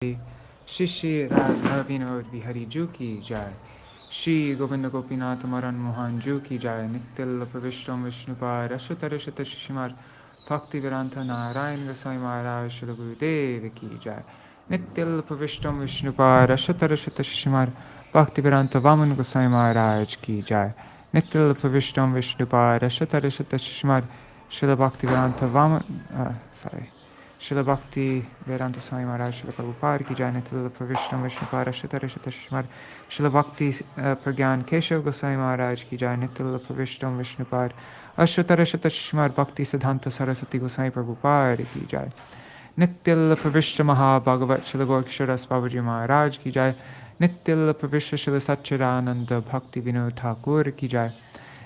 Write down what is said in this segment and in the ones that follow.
श्री श्री राधा विनोद बिहारी जू की जय। श्री गोविंद गोपीनाथ मरण मोहन जू की जय। नित्यल प्रविष्टम विष्णुपाद अश्वतर शत शिशिमार भक्ति वेदांत नारायण गोसाई महाराज श्री गुरुदेव की जय। नित्यल प्रविष्टम विष्णुपाद अश्वतर शत शिशिमार भक्ति वेदांत वामन गोसाई महाराज की जय। नित्यल प्रविष्टम विष्णुपाद अश्वतर शत शिशिमार श्री भक्ति वेदांत Vaman sorry Srila Bhakti Vedanta Swami Maharaj Srila Prabhupada ki jai. Nityalila Pravishna Vishnupada Ashtatara Shatashmar Srila Bhakti Pragyan Keshav Goswami Maharaj ki jai. Nityalila Pravishna Vishnupada Ashtatara Shatashmar Bhakti Siddhanta Saraswati Goswami Prabhupada ki jai. Nityalila Pravishna Mahabhagavat Srila Gorksharas Babaji Maharaj ki jai. Nityalila Pravishna Srila Satchidananda Bhakti Vinod Thakur ki jai.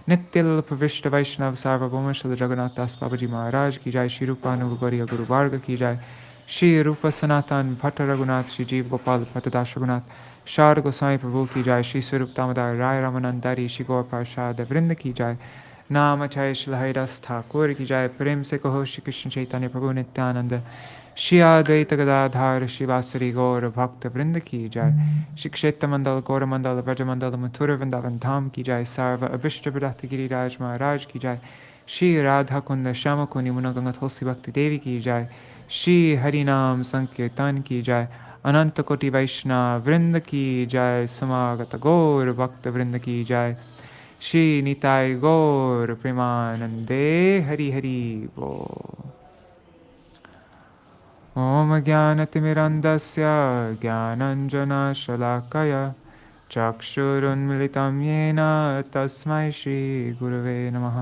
नित्यल प्रविष्ट वैष्णव सार्वभौम श्री जगन्नाथ दास बाबा जी महाराज की जय। श्री रूपानुग गौरिया गुरु वार्ग की जय। श्री रूप सनातन भट्ट रघुनाथ श्री जीव गोपाल भट्टदास रघुनाथ शार गोसाई प्रभु की जय। श्री स्वरूप दामोदर राय रामानंदारी श्री गौर प्रसाद वृंद की जय। नाम जय श्री हरिदास ठाकुर की जय। प्रेम से कहो श्री कृष्ण चैतन्य प्रभु नित्यानंद श्री अद्वैत गदाधार श्रीवासरी गौर भक्त वृंद की जय। श्री क्षेत्र मंडल गौर मंडल ब्रज मंडल मथुर वृंदावन धाम की जय। सर्व अभिष्ट विदात गिरिराज महाराज की जय। श्री राधा कुंद श्याम कुनि मुन गंगा तुलसी भक्ति देवी की जय। श्री हरि नाम संकीर्तन की जय। अनंत कोटि वैष्णव वृंद की जय। समागत गौर भक्त वृंद की जय। श्री निताय गौर प्रेमानंदे हरि हरि बोल। ॐ ज्ञानतिमिरन्दस्य ज्ञानञ्जनशलाकय चक्षुरुन्मिलितं येन तस्मै श्रीगुरवे नमः।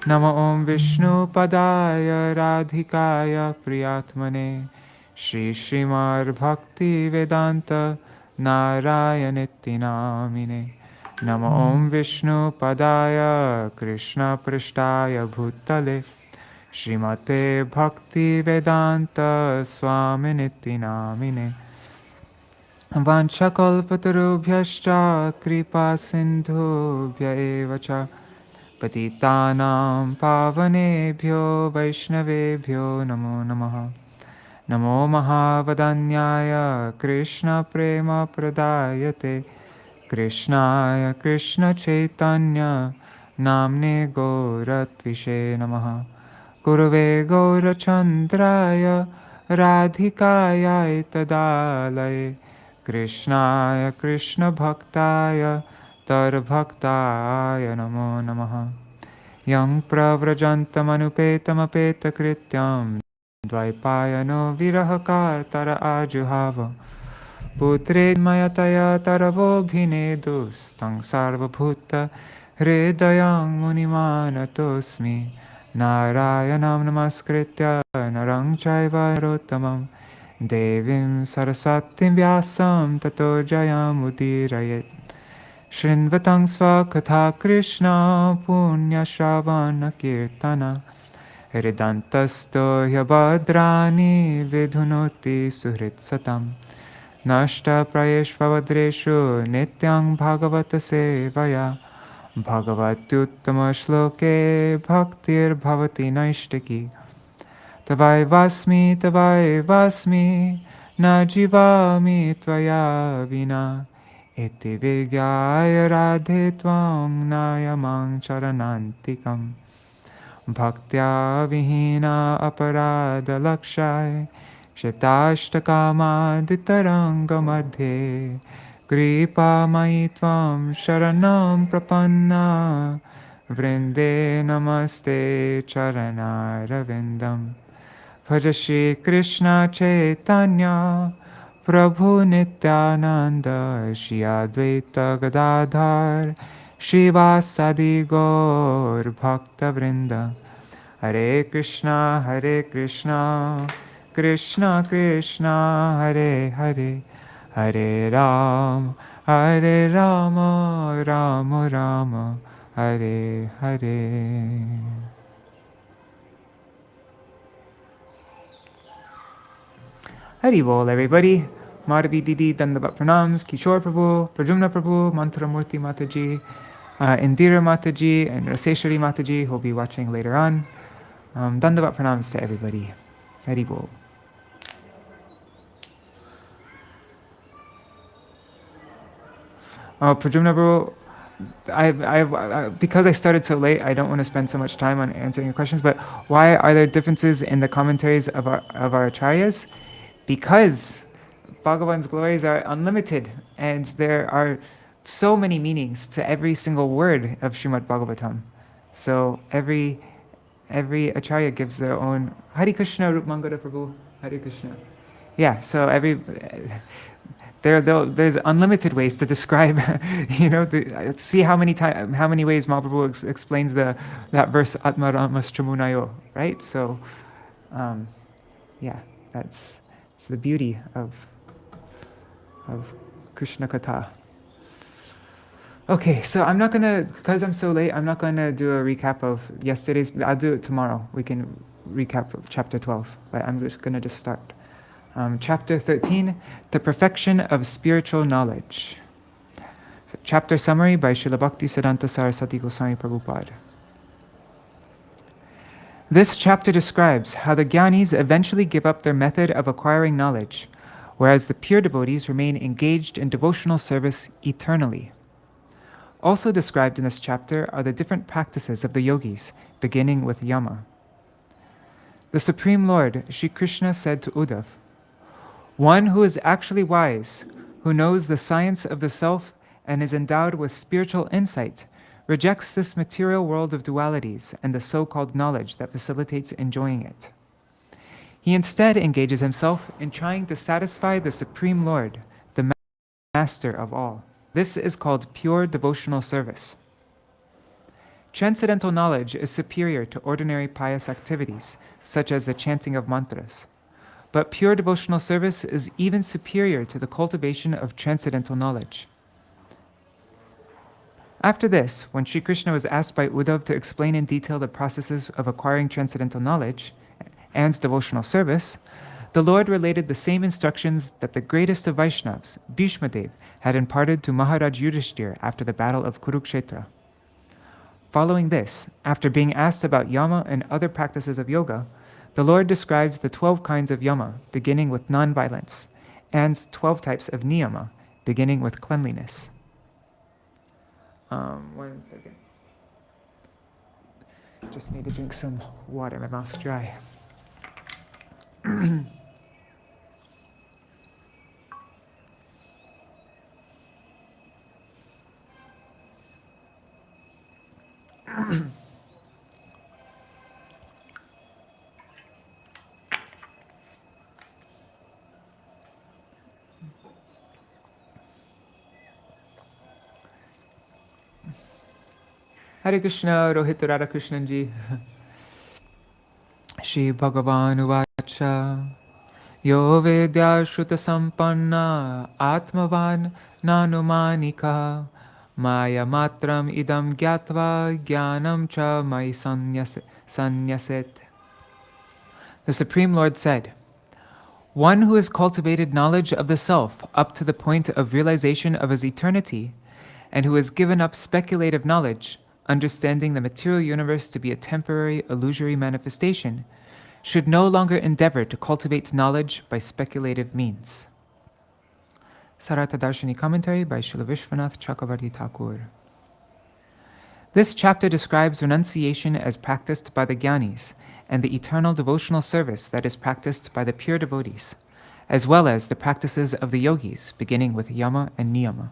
नमो ॐ विष्णुपदाय राधिकाय प्रियात्मने श्रीश्रीमद्भक्तिवेदान्त नारायणेति नामिने। नमो ॐ विष्णुपदाय कृष्णपृष्ठाय भूतले श्रीमते भक्तिवेदान्त स्वामिनिति नामिने। वाञ्छाकल्पतरुभ्यश्च कृपा सिन्धुभ्य एव च पतितानां पावनेभ्यो वैष्णवेभ्यो नमो नमः। नमो महावदन्याय कृष्णप्रेमप्रदायते कृष्णाय कृष्णचैतन्य नाम्ने गौरत्विषे नमः। गुरवे गौरचन्द्राय राधिकायै तदालये कृष्णाय कृष्णभक्ताय तद्भक्ताय नमो नमः। यं प्रव्रजन्तमनुपेतमपेतकृत्यं द्वैपायनो विरहकातर आजुहाव पुत्रेन्मयतया तरवोऽभिनेदुस्तं सर्वभूत हृदयं मुनिमानतोऽस्मि। नारायणं नमस्कृत्य नरं चैव नरोत्तमं देवीं सरस्वतीं व्यासं ततो जयमुदीरयेत्। शृण्वतं स्वकथा कृष्ण पुण्यश्रवणकीर्तन हृदन्तस्तो ह्यभद्राणि विधुनोति सुहृत्सतम्। नष्टप्रयेष्वभद्रेषु नित्यं भागवतसेवया भगवत्युत्तमश्लोके भक्तिर्भवति नैष्टिकी। तवैवास्मि न जीवामि त्वया विना इति विज्ञाय राधे त्वं नायमां चरणान्तिकम्। भक्त्या विहीना अपराधलक्षाय क्षताष्टकामादितरङ्गमध्ये कृपामयि त्वं शरणं प्रपन्ना वृन्दे नमस्ते चरणारविन्दं। भज श्रीकृष्ण चैतन्य प्रभु नित्यानन्द श्री अद्वैत गदाधर श्रीवासादि गौर भक्तवृन्द। हरे Krishna Krishna Krishna Hare Hare Hare Ram Ram Ram Hare Hare. Hari Bol, everybody. Madhavi Didi, Dandavat Pranams, Kishore Prabhu, Prajumna Prabhu, Mantra Murti Mataji, Indira Mataji, and Raseshwari Mataji, who will be watching later on. Dandavat Pranams to everybody. Hari Bol. Prajumna Bro, because I started so late, I don't want to spend so much time on answering your questions. But why are there differences in the commentaries of our acharyas? Because Bhagavan's glories are unlimited, and there are so many meanings to every single word of Srimad Bhagavatam. So every acharya gives their own Hare Krishna Rup Mangala Prabhu, Hare Krishna. Yeah, so there's unlimited ways to describe, see how many ways Mahaprabhu explains that verse Atma Ramastramunayo, right? So, um, yeah, it's the beauty of Krishna Katha. Okay, so I'm not gonna, because I'm so late, I'm not gonna do a recap of yesterday's. I'll do it tomorrow. We can recap of chapter 12, but I'm just gonna start. Chapter 13, the perfection of spiritual knowledge. So, chapter summary by Srila Bhakti Siddhanta Saraswati Goswami Prabhupada. This chapter describes how the Gyanis eventually give up their method of acquiring knowledge, whereas the pure devotees remain engaged in devotional service eternally. Also described in this chapter are the different practices of the yogis, beginning with yama. The Supreme Lord, Sri Krishna, said to Uddhava, "One who is actually wise, who knows the science of the self and is endowed with spiritual insight, rejects this material world of dualities and the so-called knowledge that facilitates enjoying it. He instead engages himself in trying to satisfy the Supreme Lord, the Master of all. This is called pure devotional service. Transcendental knowledge is superior to ordinary pious activities, such as the chanting of mantras. But pure devotional service is even superior to the cultivation of transcendental knowledge." After this, when Sri Krishna was asked by Uddhava to explain in detail the processes of acquiring transcendental knowledge and devotional service, the Lord related the same instructions that the greatest of Vaishnavas, Bhishmadev, had imparted to Maharaj Yudhishthira after the battle of Kurukshetra. Following this, after being asked about yama and other practices of yoga, the Lord describes the 12 kinds of yama, beginning with non-violence, and 12 types of niyama, beginning with cleanliness. 1 second. Just need to drink some water, my mouth's dry. Hare Krishna, Rohit Radha Krishnan ji. Shri Bhagavan Uvacha. Yo Vedya Shruta Sampanna Atmavan Nanumanika Maya Matram Idam Gyatva Jnanam Cha Mai Sanyaset. The Supreme Lord said, "One who has cultivated knowledge of the self up to the point of realization of his eternity, and who has given up speculative knowledge, understanding the material universe to be a temporary, illusory manifestation, should no longer endeavor to cultivate knowledge by speculative means." Sarata Darshani commentary by Srila Vishwanath Chakravarti Thakur. This chapter describes renunciation as practiced by the Gyanis and the eternal devotional service that is practiced by the pure devotees, as well as the practices of the yogis, beginning with yama and niyama.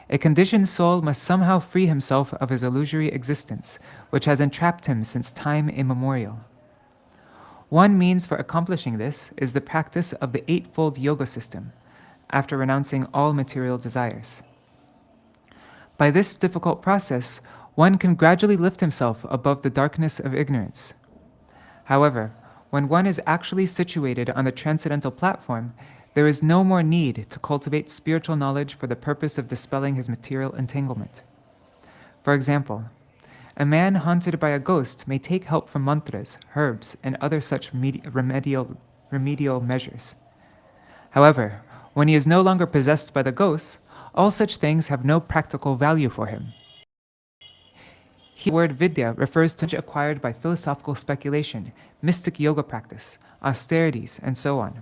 A conditioned soul must somehow free himself of his illusory existence, which has entrapped him since time immemorial. One means for accomplishing this is the practice of the eightfold yoga system, after renouncing all material desires. By this difficult process, one can gradually lift himself above the darkness of ignorance. However, when one is actually situated on the transcendental platform, there is no more need to cultivate spiritual knowledge for the purpose of dispelling his material entanglement. For example, a man haunted by a ghost may take help from mantras, herbs, and other such remedial measures. However, when he is no longer possessed by the ghosts, all such things have no practical value for him. Here, the word vidya refers to knowledge acquired by philosophical speculation, mystic yoga practice, austerities, and so on.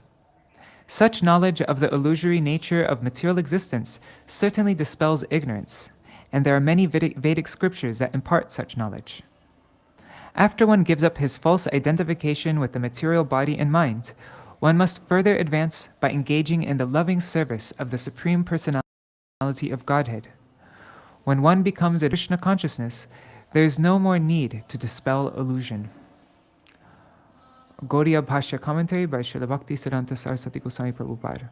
Such knowledge of the illusory nature of material existence certainly dispels ignorance, and there are many Vedic scriptures that impart such knowledge. After one gives up his false identification with the material body and mind, one must further advance by engaging in the loving service of the Supreme Personality of Godhead. When one becomes a Krishna consciousness, there is no more need to dispel illusion. Gaudiya Bhashya commentary by Srila Bhaktisiddhanta Saraswati Goswami Prabhupada.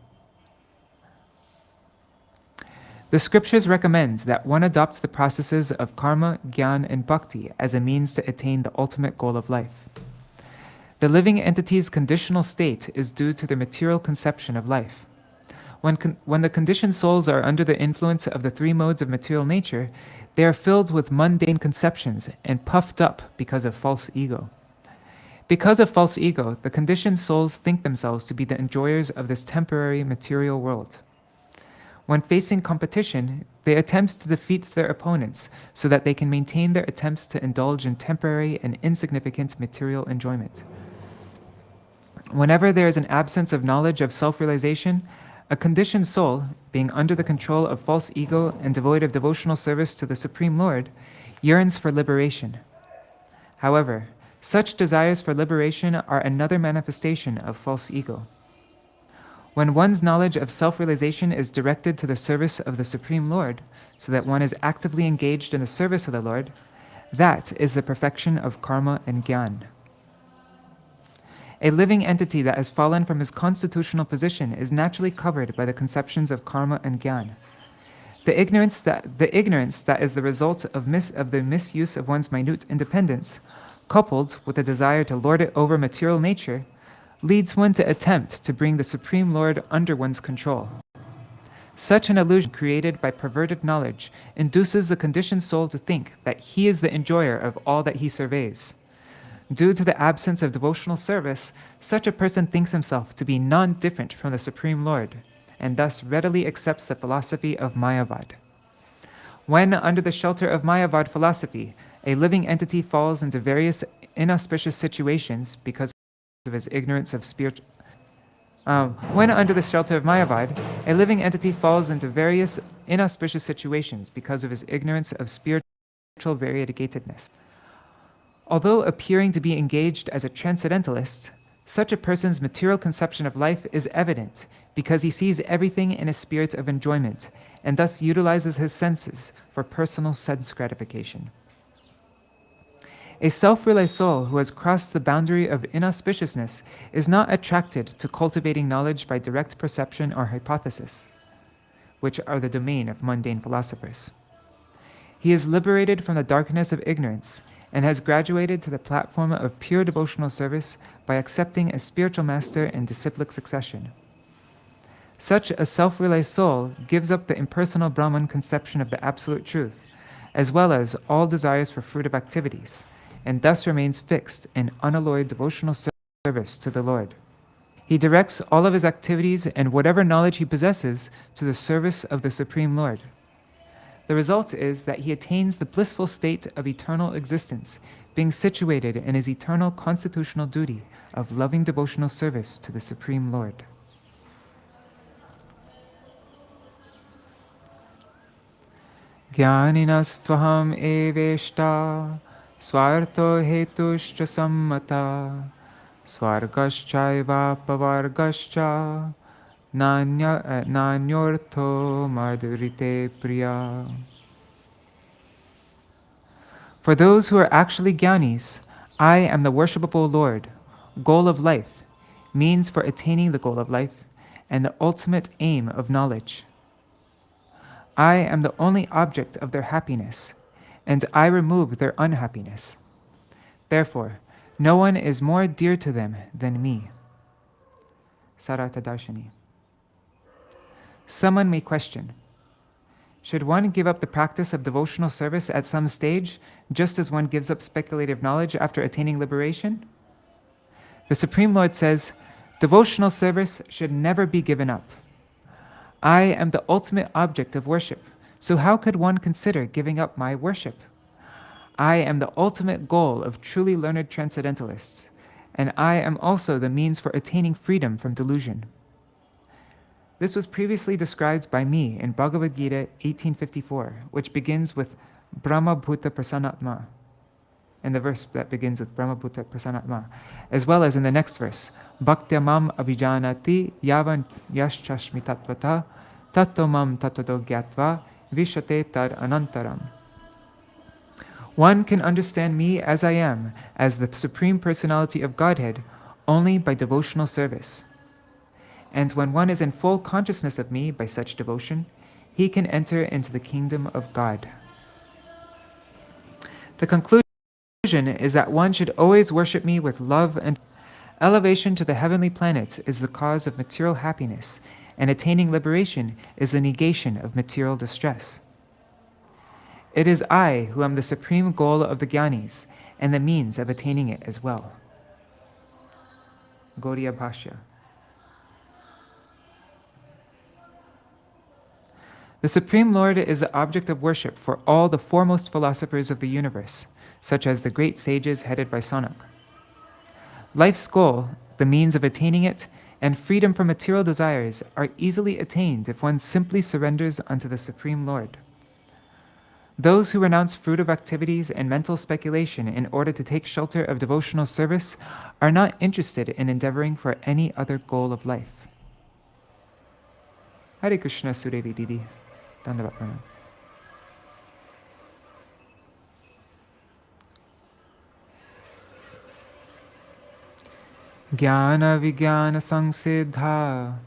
The scriptures recommend that one adopts the processes of karma, jnana, and bhakti as a means to attain the ultimate goal of life. The living entity's conditional state is due to their material conception of life. When the conditioned souls are under the influence of the three modes of material nature, they are filled with mundane conceptions and puffed up because of false ego. Because of false ego, the conditioned souls think themselves to be the enjoyers of this temporary material world. When facing competition, they attempt to defeat their opponents so that they can maintain their attempts to indulge in temporary and insignificant material enjoyment. Whenever there is an absence of knowledge of self-realization, a conditioned soul, being under the control of false ego and devoid of devotional service to the Supreme Lord, yearns for liberation. However, such desires for liberation are another manifestation of false ego. When one's knowledge of self-realization is directed to the service of the Supreme Lord, so that one is actively engaged in the service of the Lord, that is the perfection of karma and jnana. A living entity that has fallen from his constitutional position is naturally covered by the conceptions of karma and jnana. The ignorance that is the result of the misuse of one's minute independence, coupled with the desire to lord it over material nature, leads one to attempt to bring the Supreme Lord under one's control. Such an illusion created by perverted knowledge induces the conditioned soul to think that he is the enjoyer of all that he surveys. Due to the absence of devotional service, such a person thinks himself to be non-different from the Supreme Lord, and thus readily accepts the philosophy of Mayavad. When, under the shelter of Mayavad philosophy, a living entity falls into various inauspicious situations because of his ignorance of spiritual... when under the shelter of Mayavad, a living entity falls into various inauspicious situations because of his ignorance of spiritual variegatedness. Although appearing to be engaged as a transcendentalist, such a person's material conception of life is evident because he sees everything in a spirit of enjoyment and thus utilizes his senses for personal sense gratification. A self-realized soul who has crossed the boundary of inauspiciousness is not attracted to cultivating knowledge by direct perception or hypothesis, which are the domain of mundane philosophers. He is liberated from the darkness of ignorance and has graduated to the platform of pure devotional service by accepting a spiritual master in disciplic succession. Such a self-realized soul gives up the impersonal Brahman conception of the absolute truth, as well as all desires for fruitive activities, and thus remains fixed in unalloyed devotional service to the Lord. He directs all of his activities and whatever knowledge he possesses to the service of the Supreme Lord. The result is that he attains the blissful state of eternal existence, being situated in his eternal constitutional duty of loving devotional service to the Supreme Lord. Jnaninas-tvaham eveshta swartho hetushcha sammata swargaschaiva pavargascha nanyortho madhurite priya. For those who are actually jnanis, I am the worshipable Lord, goal of life, means for attaining the goal of life, and the ultimate aim of knowledge. I am the only object of their happiness, and I remove their unhappiness. Therefore, no one is more dear to them than me. Sarata Darshani. Someone may question, should one give up the practice of devotional service at some stage, just as one gives up speculative knowledge after attaining liberation? The Supreme Lord says, devotional service should never be given up. I am the ultimate object of worship, so how could one consider giving up my worship? I am the ultimate goal of truly learned transcendentalists, and I am also the means for attaining freedom from delusion. This was previously described by me in Bhagavad-gīta 1854, which begins with Brahma Bhuta Prasanatma, in the verse that begins with Brahma Bhuta Prasanatma, as well as in the next verse, Bhaktya mam abhijanati yavan yaschashmi tattvata tatto mam tattvato gyatva vishate tad anantaram. One can understand me as I am, as the Supreme Personality of Godhead, only by devotional service. And when one is in full consciousness of me by such devotion, he can enter into the kingdom of God. The conclusion is that one should always worship me with love, and elevation to the heavenly planets is the cause of material happiness, and attaining liberation is the negation of material distress. It is I who am the supreme goal of the Gyanis, and the means of attaining it as well. Gaudiya Bhashya. The Supreme Lord is the object of worship for all the foremost philosophers of the universe, such as the great sages headed by Sanak. Life's goal, the means of attaining it, and freedom from material desires are easily attained if one simply surrenders unto the Supreme Lord. Those who renounce fruitive activities and mental speculation in order to take shelter of devotional service are not interested in endeavoring for any other goal of life. Hare Krishna Sudevi Didi. Dandavat Pranam. Jnana Vijnana Samsiddha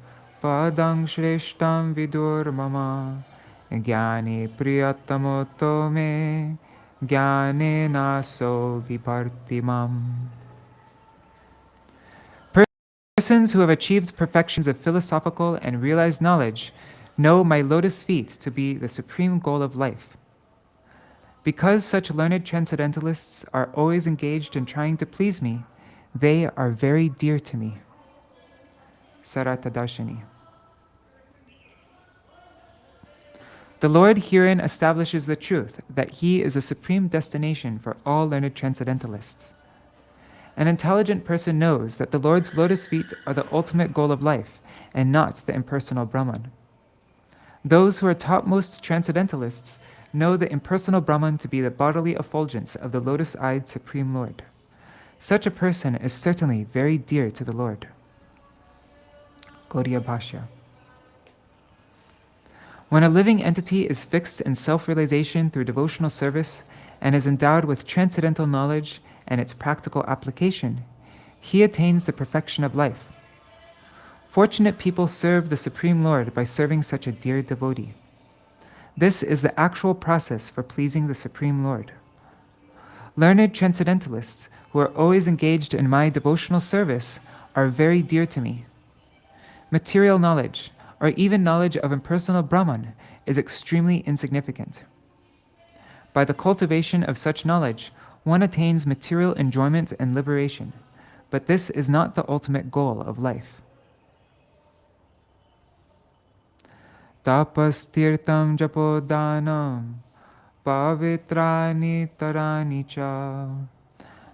Padang Shreshtam Vidur Mama Jnani Priyatamoto Me Jnane Naso Vipartimam. Persons who have achieved perfections of philosophical and realized knowledge know my lotus feet to be the supreme goal of life. Because such learned transcendentalists are always engaged in trying to please me, they are very dear to me. Sarata Darshini. The Lord herein establishes the truth that He is a supreme destination for all learned transcendentalists. An intelligent person knows that the Lord's lotus feet are the ultimate goal of life and not the impersonal Brahman. Those who are topmost transcendentalists know the impersonal Brahman to be the bodily effulgence of the lotus-eyed Supreme Lord. Such a person is certainly very dear to the Lord. Gaudiya Bhashya. When a living entity is fixed in self-realization through devotional service and is endowed with transcendental knowledge and its practical application, he attains the perfection of life. Fortunate people serve the Supreme Lord by serving such a dear devotee. This is the actual process for pleasing the Supreme Lord. Learned transcendentalists who are always engaged in my devotional service are very dear to me. Material knowledge, or even knowledge of impersonal Brahman, is extremely insignificant. By the cultivation of such knowledge, one attains material enjoyment and liberation, but this is not the ultimate goal of life. Tapas tirtam japodanam pavitrani tarani cha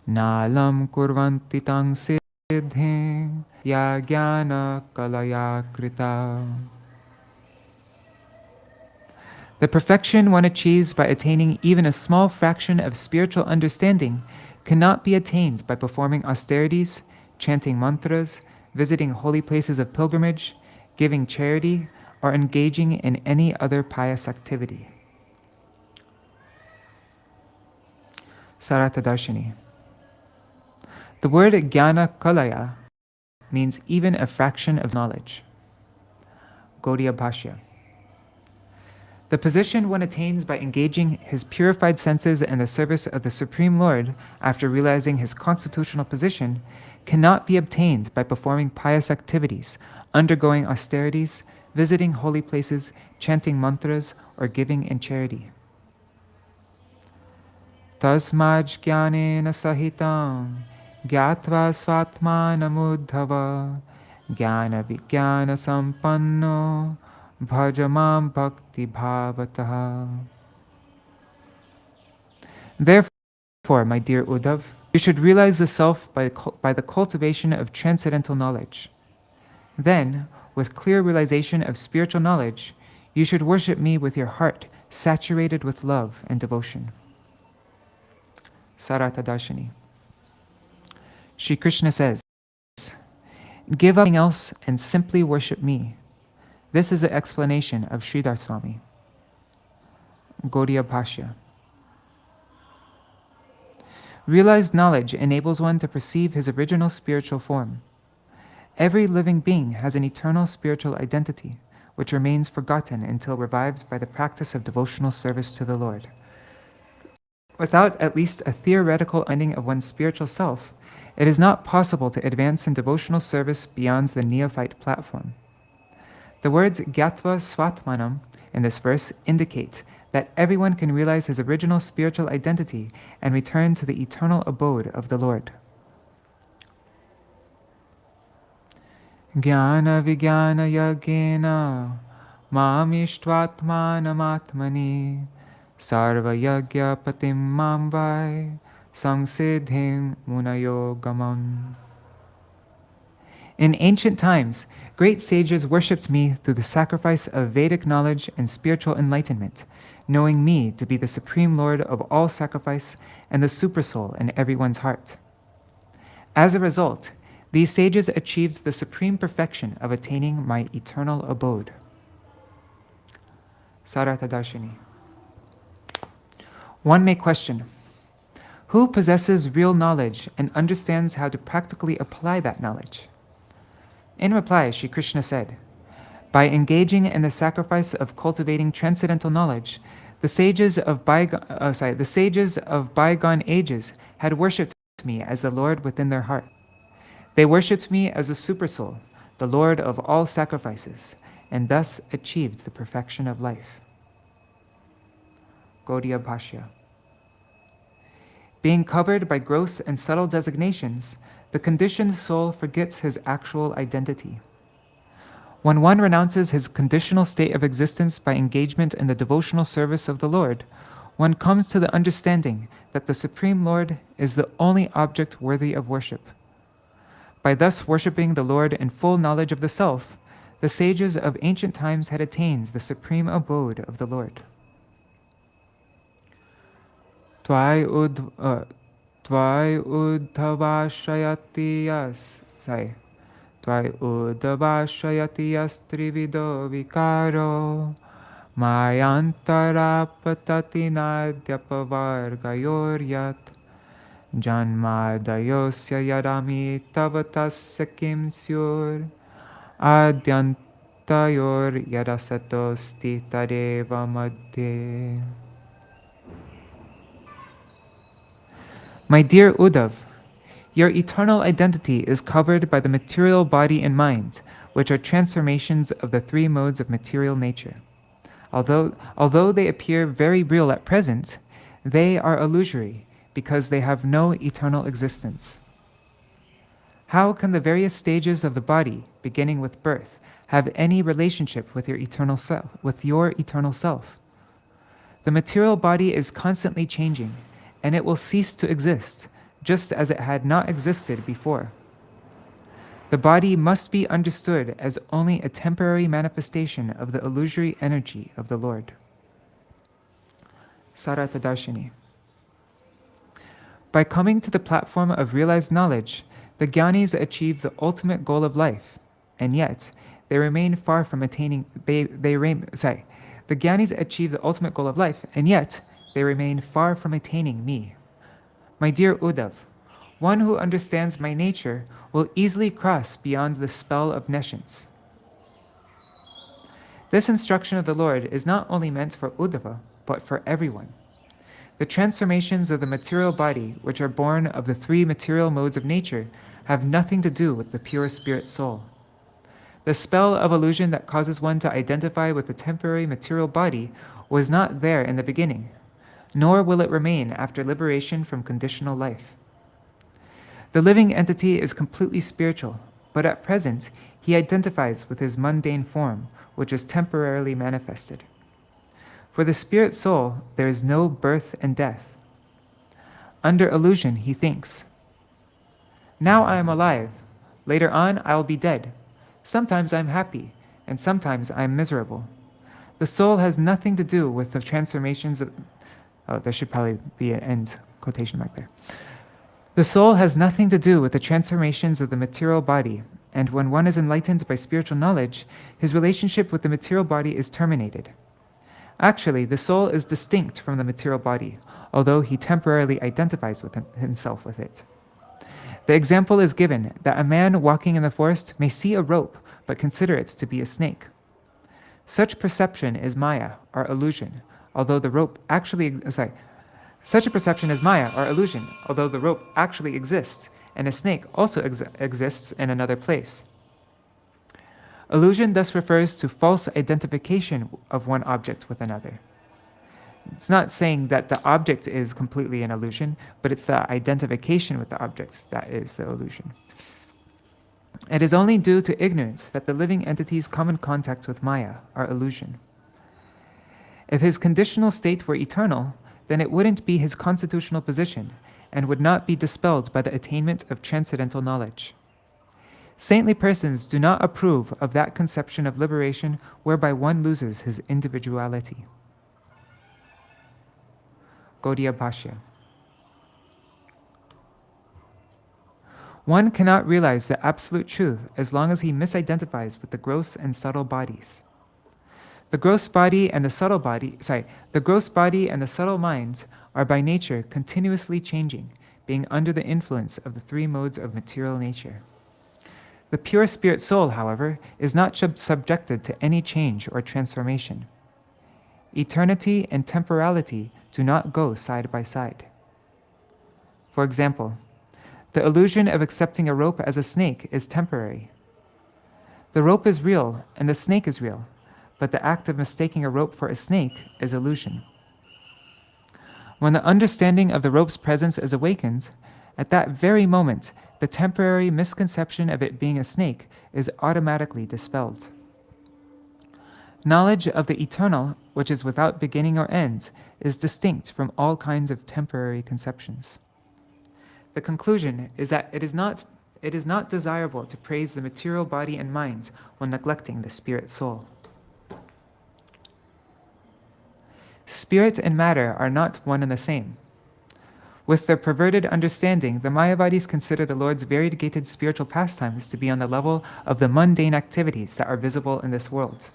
nalam kurvanti tang siddhim ya jnana kalaya krita. The perfection one achieves by attaining even a small fraction of spiritual understanding cannot be attained by performing austerities, chanting mantras, visiting holy places of pilgrimage, giving charity, or engaging in any other pious activity. Sarata Darshini. The word Jnana Kalaya means even a fraction of knowledge. Gaudiya Bhashya. The position one attains by engaging his purified senses in the service of the Supreme Lord after realizing his constitutional position cannot be obtained by performing pious activities, undergoing austerities, visiting holy places, chanting mantras, or giving in charity. Tasmaj jnanena sahitam gyatva svatmanam uddhava jnana vijnana sampanno bhajamam bhakti bhavataha. Therefore, my dear Uddhav, you should realize the self by the cultivation of transcendental knowledge. Then, with clear realization of spiritual knowledge, you should worship me with your heart saturated with love and devotion. Sarata Darshini. Shri Krishna says, give up everything else and simply worship me. This is the explanation of Sridhar Swami. Gaudiya Bhashya. Realized knowledge enables one to perceive his original spiritual form. Every living being has an eternal spiritual identity, which remains forgotten until revived by the practice of devotional service to the Lord. Without at least a theoretical understanding of one's spiritual self, it is not possible to advance in devotional service beyond the neophyte platform. The words Gyatva Svatmanam in this verse indicate that everyone can realize his original spiritual identity and return to the eternal abode of the Lord. Jnana Vijnana Yagena Mamishvatmanamatmani Sarva Yagya Patim Mamvai Samsiddhim Munayogamam. In ancient times, great sages worshipped me through the sacrifice of Vedic knowledge and spiritual enlightenment, knowing me to be the supreme Lord of all sacrifice and the supersoul in everyone's heart. As a result, these sages achieved the supreme perfection of attaining my eternal abode. Sarata Darshini. One may question, who possesses real knowledge and understands how to practically apply that knowledge? In reply, Sri Krishna said, by engaging in the sacrifice of cultivating transcendental knowledge, the sages of bygone ages had worshipped me as the Lord within their heart. They worshipped me as a supersoul, the Lord of all sacrifices, and thus achieved the perfection of life. Gaudiya Bhashya. Being covered by gross and subtle designations, the conditioned soul forgets his actual identity. When one renounces his conditional state of existence by engagement in the devotional service of the Lord, one comes to the understanding that the Supreme Lord is the only object worthy of worship. By thus worshipping the Lord in full knowledge of the self, the sages of ancient times had attained the supreme abode of the Lord. Tvai Uddhava-shayati trivido vikaro mayantara patati nadyapavargayoryat janmadayosya yadami tavatasya kim syur adyantayor yadasatosti tadeva madhye. My dear Uddhav, your eternal identity is covered by the material body and mind, which are transformations of the three modes of material nature. Although they appear very real at present, they are illusory because they have no eternal existence. How can the various stages of the body, beginning with birth, have any relationship with your eternal self? The material body is constantly changing, and it will cease to exist, just as it had not existed before. The body must be understood as only a temporary manifestation of the illusory energy of the Lord. Sarata Darshini. By coming to the platform of realized knowledge, the Gyanis achieve the ultimate goal of life, and yet they remain far from attaining. The Gyanis achieve the ultimate goal of life, and yet they remain far from attaining me. My dear Uddhav, one who understands my nature will easily cross beyond the spell of nescience. This instruction of the Lord is not only meant for Uddhava, but for everyone. The transformations of the material body, which are born of the three material modes of nature, have nothing to do with the pure spirit soul. The spell of illusion that causes one to identify with the temporary material body was not there in the beginning, nor will it remain after liberation from conditional life. The living entity is completely spiritual, but at present he identifies with his mundane form, which is temporarily manifested. For the spirit soul, there is no birth and death. Under illusion, he thinks, now I am alive, later on I will be dead, Sometimes I'm happy, and sometimes I'm miserable. The soul has nothing to do with the transformations of... Oh, there should probably be an end quotation back there. The soul has nothing to do with the transformations of the material body, and when one is enlightened by spiritual knowledge, his relationship with the material body is terminated. Actually, the soul is distinct from the material body, although he temporarily identifies with himself with it. The example is given that a man walking in the forest may see a rope, but consider it to be a snake. Such perception is Maya, or illusion, although the rope actually... Such a perception is Maya, or illusion, although the rope actually exists, and a snake also exists in another place. Illusion thus refers to false identification of one object with another. It's not saying that the object is completely an illusion, but it's the identification with the objects that is the illusion. It is only due to ignorance that the living entities come in contact with Maya, or illusion. If his conditional state were eternal, then it wouldn't be his constitutional position, and would not be dispelled by the attainment of transcendental knowledge. Saintly persons do not approve of that conception of liberation whereby one loses his individuality. Gaudiya Bhashya. One cannot realize the absolute truth as long as he misidentifies with the gross and subtle bodies. The gross body and the subtle mind are by nature continuously changing, being under the influence of the three modes of material nature. The pure spirit soul, however, is not subjected to any change or transformation. Eternity and temporality do not go side by side. For example, the illusion of accepting a rope as a snake is temporary. The rope is real and the snake is real, but the act of mistaking a rope for a snake is illusion. When the understanding of the rope's presence is awakened, at that very moment, the temporary misconception of it being a snake is automatically dispelled. Knowledge of the eternal, which is without beginning or end, is distinct from all kinds of temporary conceptions. The conclusion is that it is not desirable to praise the material body and mind while neglecting the spirit soul. Spirit and matter are not one and the same. With their perverted understanding, the Mayavadis consider the Lord's variegated spiritual pastimes to be on the level of the mundane activities that are visible in this world.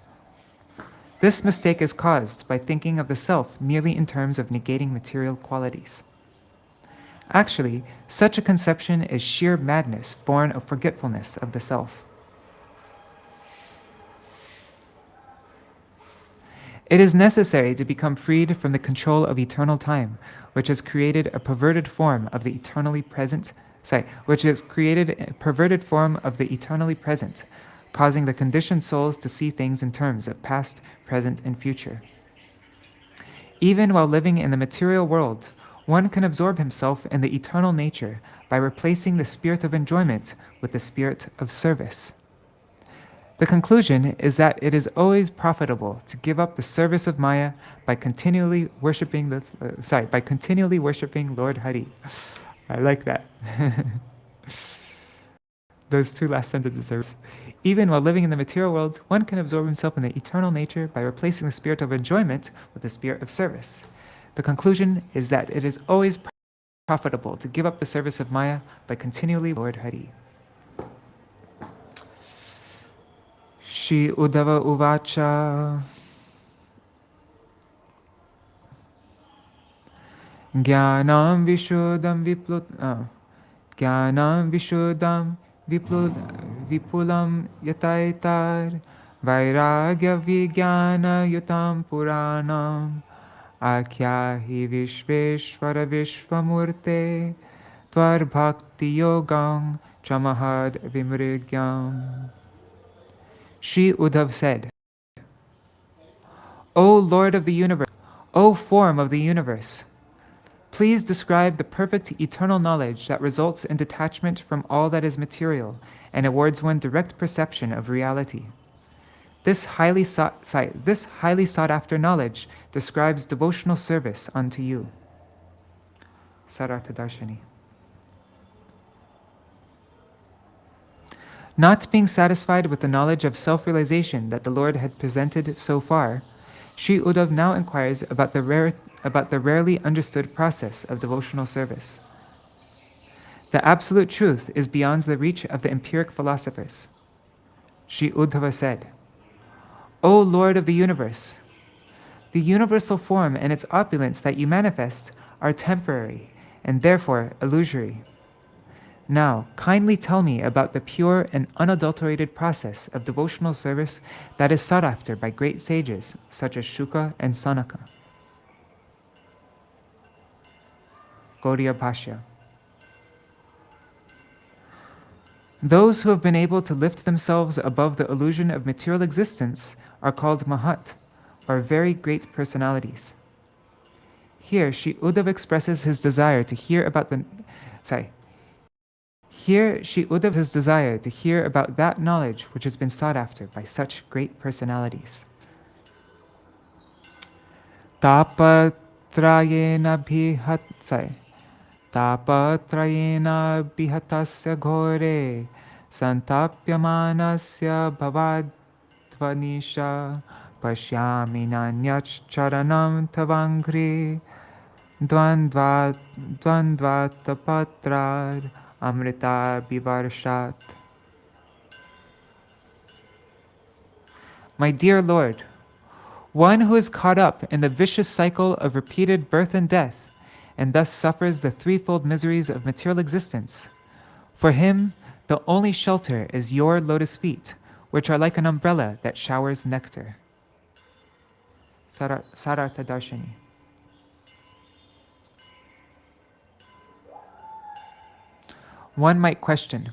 This mistake is caused by thinking of the self merely in terms of negating material qualities. Actually, such a conception is sheer madness born of forgetfulness of the self. It is necessary to become freed from the control of eternal time, which has created a perverted form of the eternally present, causing the conditioned souls to see things in terms of past, present, and future. Even while living in the material world, one can absorb himself in the eternal nature by replacing the spirit of enjoyment with the spirit of service. The conclusion is that it is always profitable to give up the service of Maya by continually worshiping Lord Hari. I like that. Those two last sentences are... Even while living in the material world, one can absorb himself in the eternal nature by replacing the spirit of enjoyment with the spirit of service. The conclusion is that it is always profitable to give up the service of Maya by continually Lord Hari. Shri Uddhava-uvacha. Jnanam vishuddham vipulam yataitar vairagya vijnana yutam puranam akyahi vishveshvara vishvamurte tvar bhakti yogam chamahad vimrigyam. Sri Uddhav said, O Lord of the universe, O form of the universe, please describe the perfect eternal knowledge that results in detachment from all that is material and awards one direct perception of reality. This highly sought after knowledge describes devotional service unto you. Sarata Darshani. Not being satisfied with the knowledge of self-realization that the Lord had presented so far, Sri Uddhav now inquires about the rarely understood process of devotional service. The absolute truth is beyond the reach of the empiric philosophers. Sri Uddhava said, O Lord of the universe, the universal form and its opulence that you manifest are temporary and therefore illusory. Now, kindly tell me about the pure and unadulterated process of devotional service that is sought after by great sages such as Shuka and Sanaka. Gaudiya Bhashya. Those who have been able to lift themselves above the illusion of material existence are called Mahat, or very great personalities. Here, Sri Uddhav expresses his desire to hear about that knowledge which has been sought after by such great personalities. Tapatrayena bihatasya ghore santapyamanasya bhavadvanisha pashyami nanyach charanam tavangri dvandvatapatrar amrita bivarshat. My dear Lord, one who is caught up in the vicious cycle of repeated birth and death, and thus suffers the threefold miseries of material existence, for him the only shelter is your lotus feet, which are like an umbrella that showers nectar. Sarartha Darshani. One might question,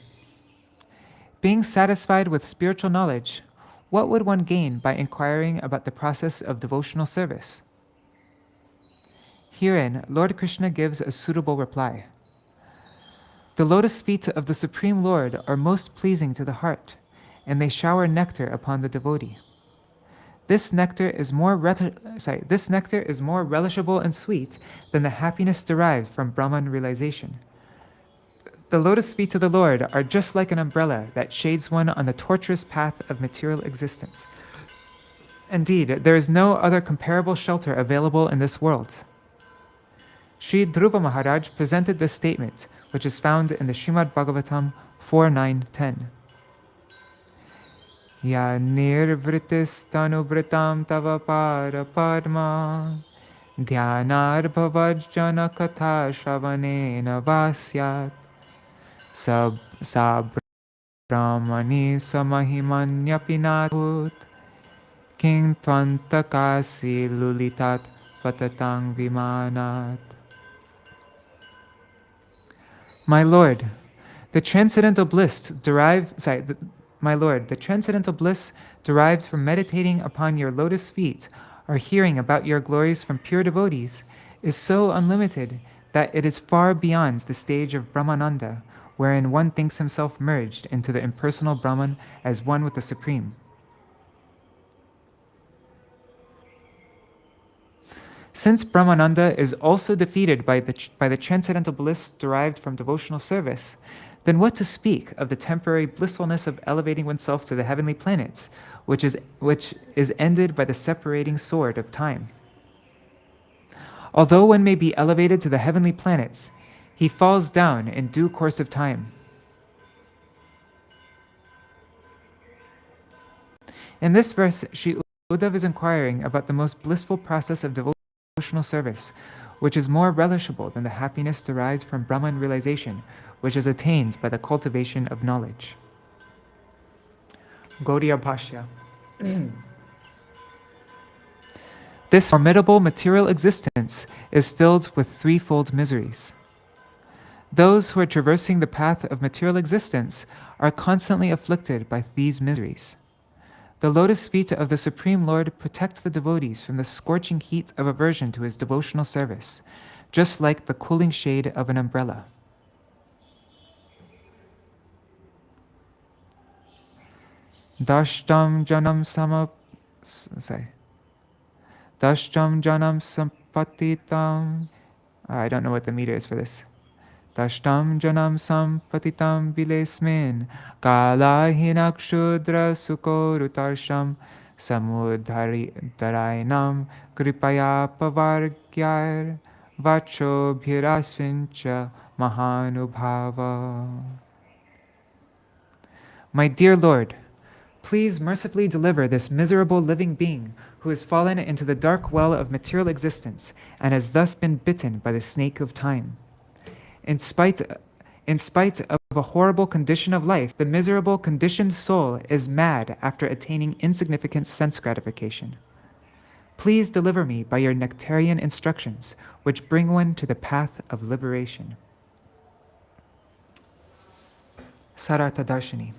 being satisfied with spiritual knowledge, what would one gain by inquiring about the process of devotional service? Herein, Lord Krishna gives a suitable reply. The lotus feet of the Supreme Lord are most pleasing to the heart, and they shower nectar upon the devotee. This nectar is more relishable and sweet than the happiness derived from Brahman realization. The lotus feet of the Lord are just like an umbrella that shades one on the tortuous path of material existence. Indeed, there is no other comparable shelter available in this world. Sri Dhruva Maharaj presented this statement, which is found in the Srimad Bhagavatam 4.9.10. Ya nirvritis tanubritam tava para padma dhyanar bhavajjana katha shravanena vasyat sa brahmani samahimanyapinatut king tvantakasi lulitat patatang vimanat. My Lord, the transcendental bliss derived from meditating upon your lotus feet or hearing about your glories from pure devotees is so unlimited that it is far beyond the stage of Brahmananda, wherein one thinks himself merged into the impersonal Brahman as one with the Supreme. Since Brahmananda is also defeated by the transcendental bliss derived from devotional service, then what to speak of the temporary blissfulness of elevating oneself to the heavenly planets, which is ended by the separating sword of time? Although one may be elevated to the heavenly planets, he falls down in due course of time. In this verse, Sri Uddhav is inquiring about the most blissful process of devotional service, which is more relishable than the happiness derived from Brahman realization, which is attained by the cultivation of knowledge. Gaudiya Bhashya. This formidable material existence is filled with threefold miseries. Those who are traversing the path of material existence are constantly afflicted by these miseries. The lotus feet of the Supreme Lord protect the devotees from the scorching heat of aversion to his devotional service, just like the cooling shade of an umbrella. Dashtam janam sampatitam. I don't know what the meter is for this. Tashtam janam sampatitam vilesmin kalahinakshodra sukorutarsham samudharainam kripaya pavargyar vachobhirasincha mahanubhava. My dear Lord, please mercifully deliver this miserable living being who has fallen into the dark well of material existence and has thus been bitten by the snake of time. In spite of a horrible condition of life, the miserable conditioned soul is mad after attaining insignificant sense gratification. Please deliver me by your nectarian instructions, which bring one to the path of liberation. Sarata Darshini.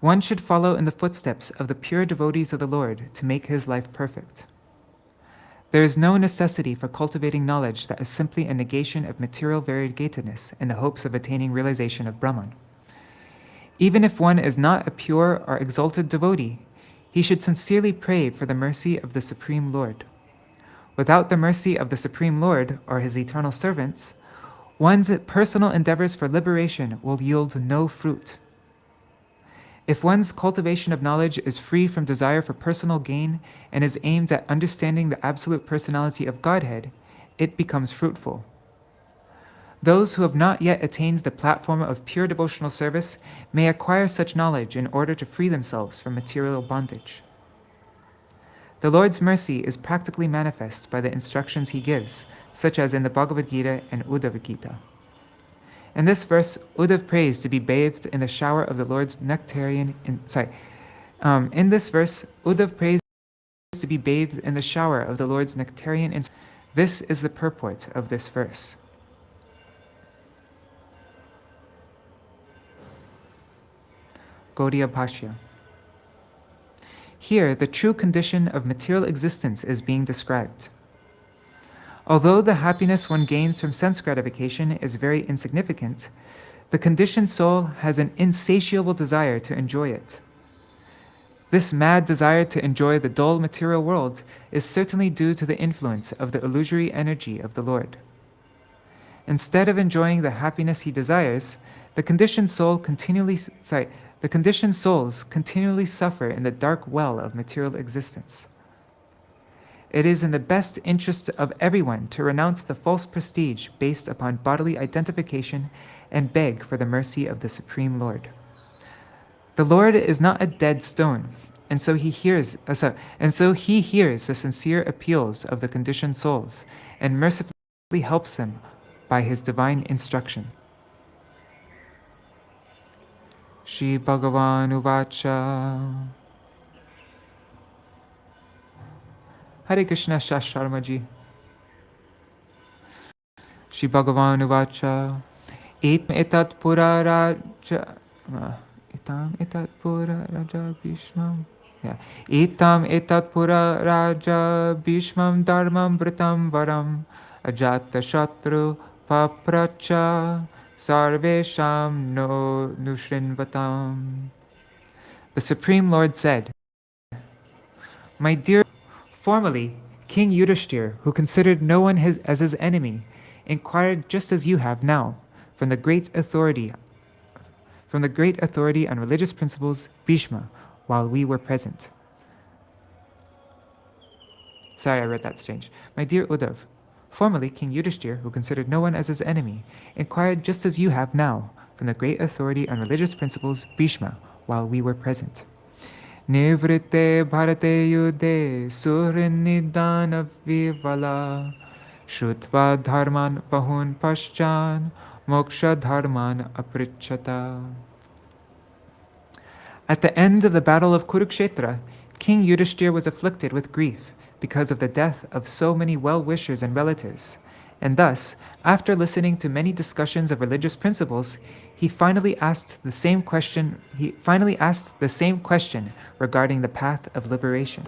One should follow in the footsteps of the pure devotees of the Lord to make his life perfect. There is no necessity for cultivating knowledge that is simply a negation of material variegatedness in the hopes of attaining realization of Brahman. Even if one is not a pure or exalted devotee, he should sincerely pray for the mercy of the Supreme Lord. Without the mercy of the Supreme Lord or his eternal servants, one's personal endeavors for liberation will yield no fruit. If one's cultivation of knowledge is free from desire for personal gain and is aimed at understanding the absolute personality of Godhead, it becomes fruitful. Those who have not yet attained the platform of pure devotional service may acquire such knowledge in order to free themselves from material bondage. The Lord's mercy is practically manifest by the instructions he gives, such as in the Bhagavad-gīta and Uddhava-gīta. In this verse, Uddhav prays to be bathed in the shower of the Lord's nectarian. In this verse, Uddhav prays to be bathed in the shower of the Lord's nectarian. This is the purport of this verse. Gaudiya Bhashya. Here, the true condition of material existence is being described. Although the happiness one gains from sense gratification is very insignificant, the conditioned soul has an insatiable desire to enjoy it. This mad desire to enjoy the dull material world is certainly due to the influence of the illusory energy of the Lord. Instead of enjoying the happiness he desires, the conditioned souls continually suffer in the dark well of material existence. It is in the best interest of everyone to renounce the false prestige based upon bodily identification and beg for the mercy of the Supreme Lord. The Lord is not a dead stone, and so he hears the sincere appeals of the conditioned souls and mercifully helps them by his divine instruction. Shri Bhagavan Uvacha. Hare Krishna Sharma ji. Shri Bhagavan Uvacha. Etat pura raja. Etam etat pura raja bhishmam. Etam etat pura raja bhishmam dharmam vritam varam. Ajata shatru papracha sarvesham no nushrinvatam. The Supreme Lord said, My dear, formerly, King Yudhishthir, who considered no one as his enemy, inquired just as you have now, from the great authority on religious principles, Bhishma, while we were present. Sorry, I read that strange. My dear Uddhav, formerly King Yudhishthir, who considered no one as his enemy, inquired just as you have now, from the great authority on religious principles, Bhishma, while we were present. Nivrite bharate yude surinidana vivala Shrutva dharman pahun paschan moksha dharman aprichata. At the end of the battle of Kurukshetra, King Yudhishthir was afflicted with grief because of the death of so many well-wishers and relatives, and thus, after listening to many discussions of religious principles, he finally asked the same question regarding the path of liberation.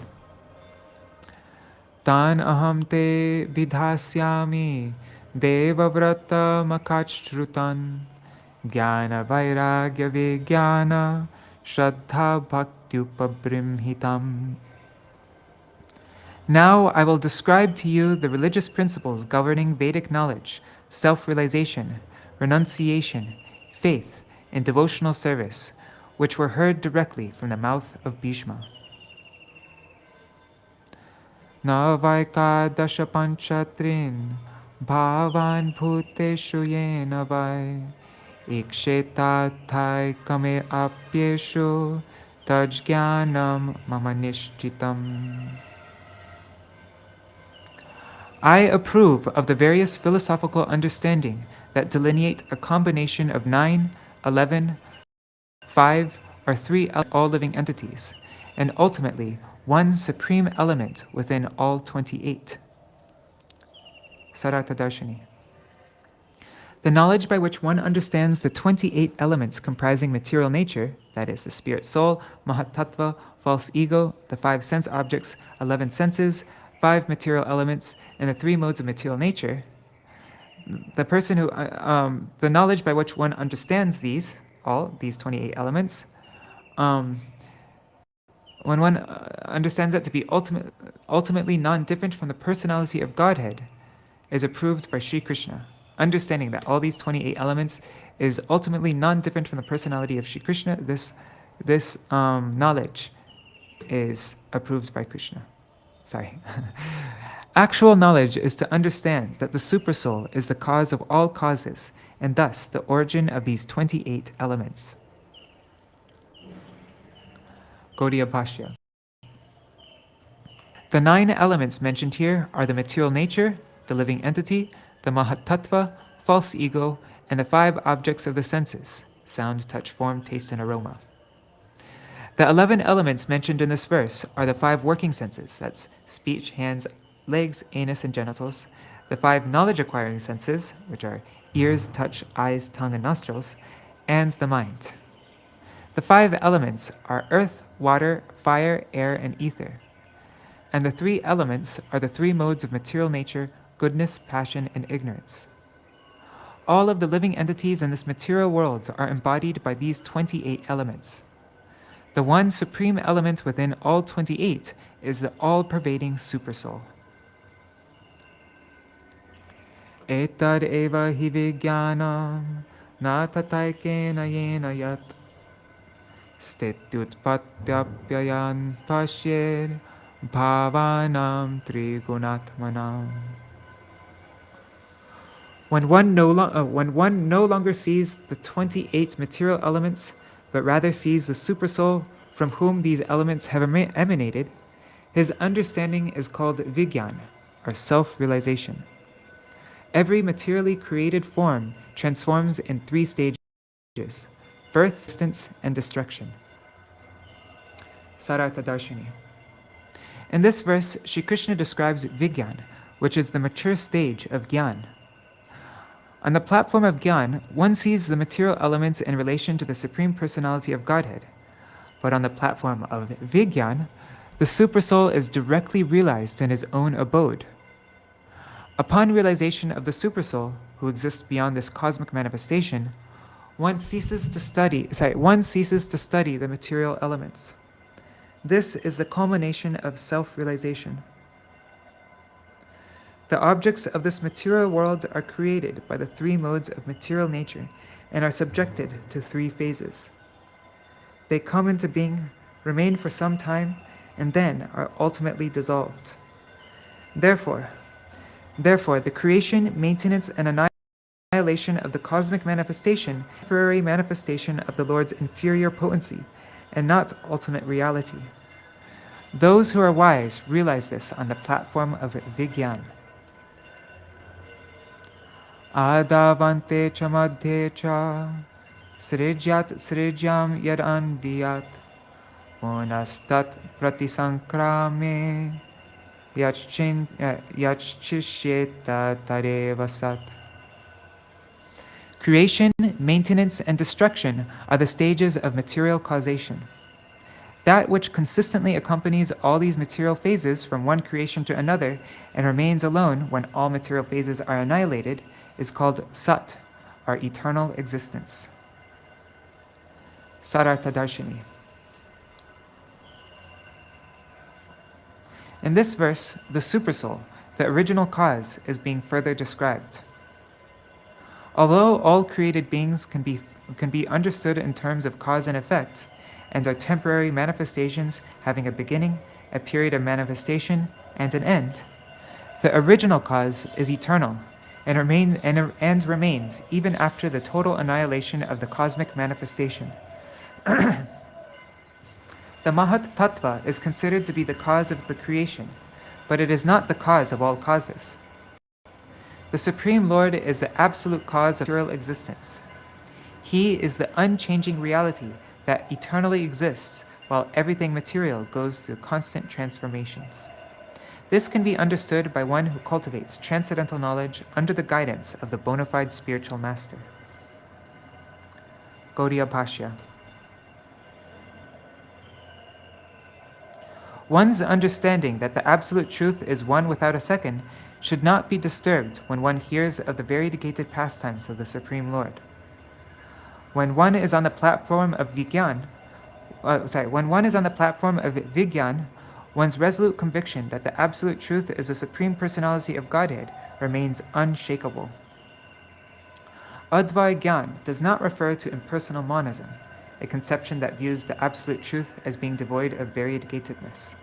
Tan aham te vidhasyami devavrata makachrutan jnana vairagya vijnana shraddha bhakti upabrimhitam. Now I will describe to you the religious principles governing Vedic knowledge, self-realization, renunciation, faith, and devotional service, which were heard directly from the mouth of Bhishma. Navaika dashapanchatrin bhavan bhuteshu yena vai ikshetathai kame apyeshu tajjnanam mama nishchitam. I approve of the various philosophical understanding that delineate a combination of 9, 11, 5, or 3 all living entities, and ultimately one supreme element within all 28. Sarata Darshani. The knowledge by which one understands the 28 elements comprising material nature, that is, the spirit soul, Mahatattva, false ego, the 5 sense objects, 11 senses, 5 material elements, and the 3 modes of material nature, the knowledge by which one understands these 28 elements, when one understands that to be ultimately non-different from the personality of Godhead, is approved by Sri Krishna. Understanding that all these 28 elements is ultimately non-different from the personality of Sri Krishna, this knowledge is approved by Krishna. Sorry. Actual knowledge is to understand that the Supersoul is the cause of all causes, and thus the origin of these 28 elements. Gaudiya Bhashya. The 9 elements mentioned here are the material nature, the living entity, the Mahatattva, false ego, and the 5 objects of the senses, sound, touch, form, taste, and aroma. The 11 elements mentioned in this verse are the 5 working senses, that's speech, hands, legs, anus, and genitals, the 5 knowledge-acquiring senses, which are ears, touch, eyes, tongue, and nostrils, and the mind. The 5 elements are earth, water, fire, air, and ether. And the 3 elements are the 3 modes of material nature, goodness, passion, and ignorance. All of the living entities in this material world are embodied by these 28 elements. The one supreme element within all 28 is the all-pervading Supersoul. Etad eva hi vijnanam na tataikena yena yat sthitutpatyapyayan pashyed bhavanam trigunatmanam. When one no longer sees the 28 material elements, but rather sees the Supersoul from whom these elements have emanated, his understanding is called Vijnana, or self-realization. Every materially created form transforms in 3 stages: birth, existence, and destruction. Sarartha Darshini. In this verse, Shri Krishna describes Vijnana, which is the mature stage of Gyan. On the platform of Gyan, one sees the material elements in relation to the Supreme Personality of Godhead. But on the platform of Vijnana, the Supersoul is directly realized in his own abode. Upon realization of the Supersoul, who exists beyond this cosmic manifestation, one ceases to study the material elements. This is the culmination of self-realization. The objects of this material world are created by the 3 modes of material nature and are subjected to 3 phases. They come into being, remain for some time, and then are ultimately dissolved. Therefore, the creation, maintenance, and annihilation of the cosmic manifestation is a temporary manifestation of the Lord's inferior potency, and not ultimate reality. Those who are wise realize this on the platform of Vijnana. Adavante cha madhye cha srijyat srijyam yad anviyat punastat pratisankrame yachchishyeta tareva sat. Creation, maintenance, and destruction are the stages of material causation. That which consistently accompanies all these material phases from one creation to another and remains alone when all material phases are annihilated is called Sat, our eternal existence. Sarartha Darshini. In this verse, the supersoul, the original cause, is being further described. Although all created beings can be understood in terms of cause and effect, and are temporary manifestations having a beginning, a period of manifestation, and an end, the original cause is eternal and remains even after the total annihilation of the cosmic manifestation. The Mahat Tattva is considered to be the cause of the creation, but it is not the cause of all causes. The Supreme Lord is the absolute cause of material existence. He is the unchanging reality that eternally exists while everything material goes through constant transformations. This can be understood by one who cultivates transcendental knowledge under the guidance of the bona fide spiritual master. Gaudiya Bhashya. One's understanding that the absolute truth is one without a second should not be disturbed when one hears of the variegated pastimes of the Supreme Lord. When one is on the platform of Vigyan, one's resolute conviction that the absolute truth is the Supreme Personality of Godhead remains unshakable. Uddhava-gīta does not refer to impersonal monism, a conception that views the absolute truth as being devoid of variegatedness.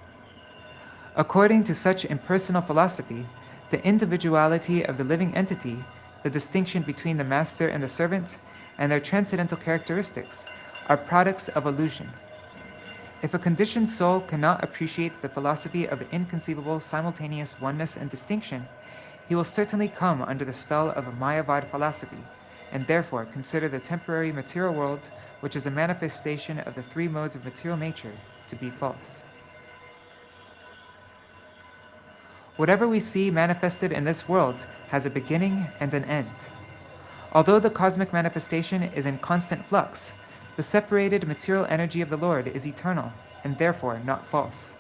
According to such impersonal philosophy, the individuality of the living entity, the distinction between the master and the servant, and their transcendental characteristics are products of illusion. If a conditioned soul cannot appreciate the philosophy of inconceivable simultaneous oneness and distinction, he will certainly come under the spell of a Mayavad philosophy, and therefore consider the temporary material world, which is a manifestation of the three modes of material nature, to be false. Whatever we see manifested in this world has a beginning and an end. Although the cosmic manifestation is in constant flux, the separated material energy of the Lord is eternal and therefore not false.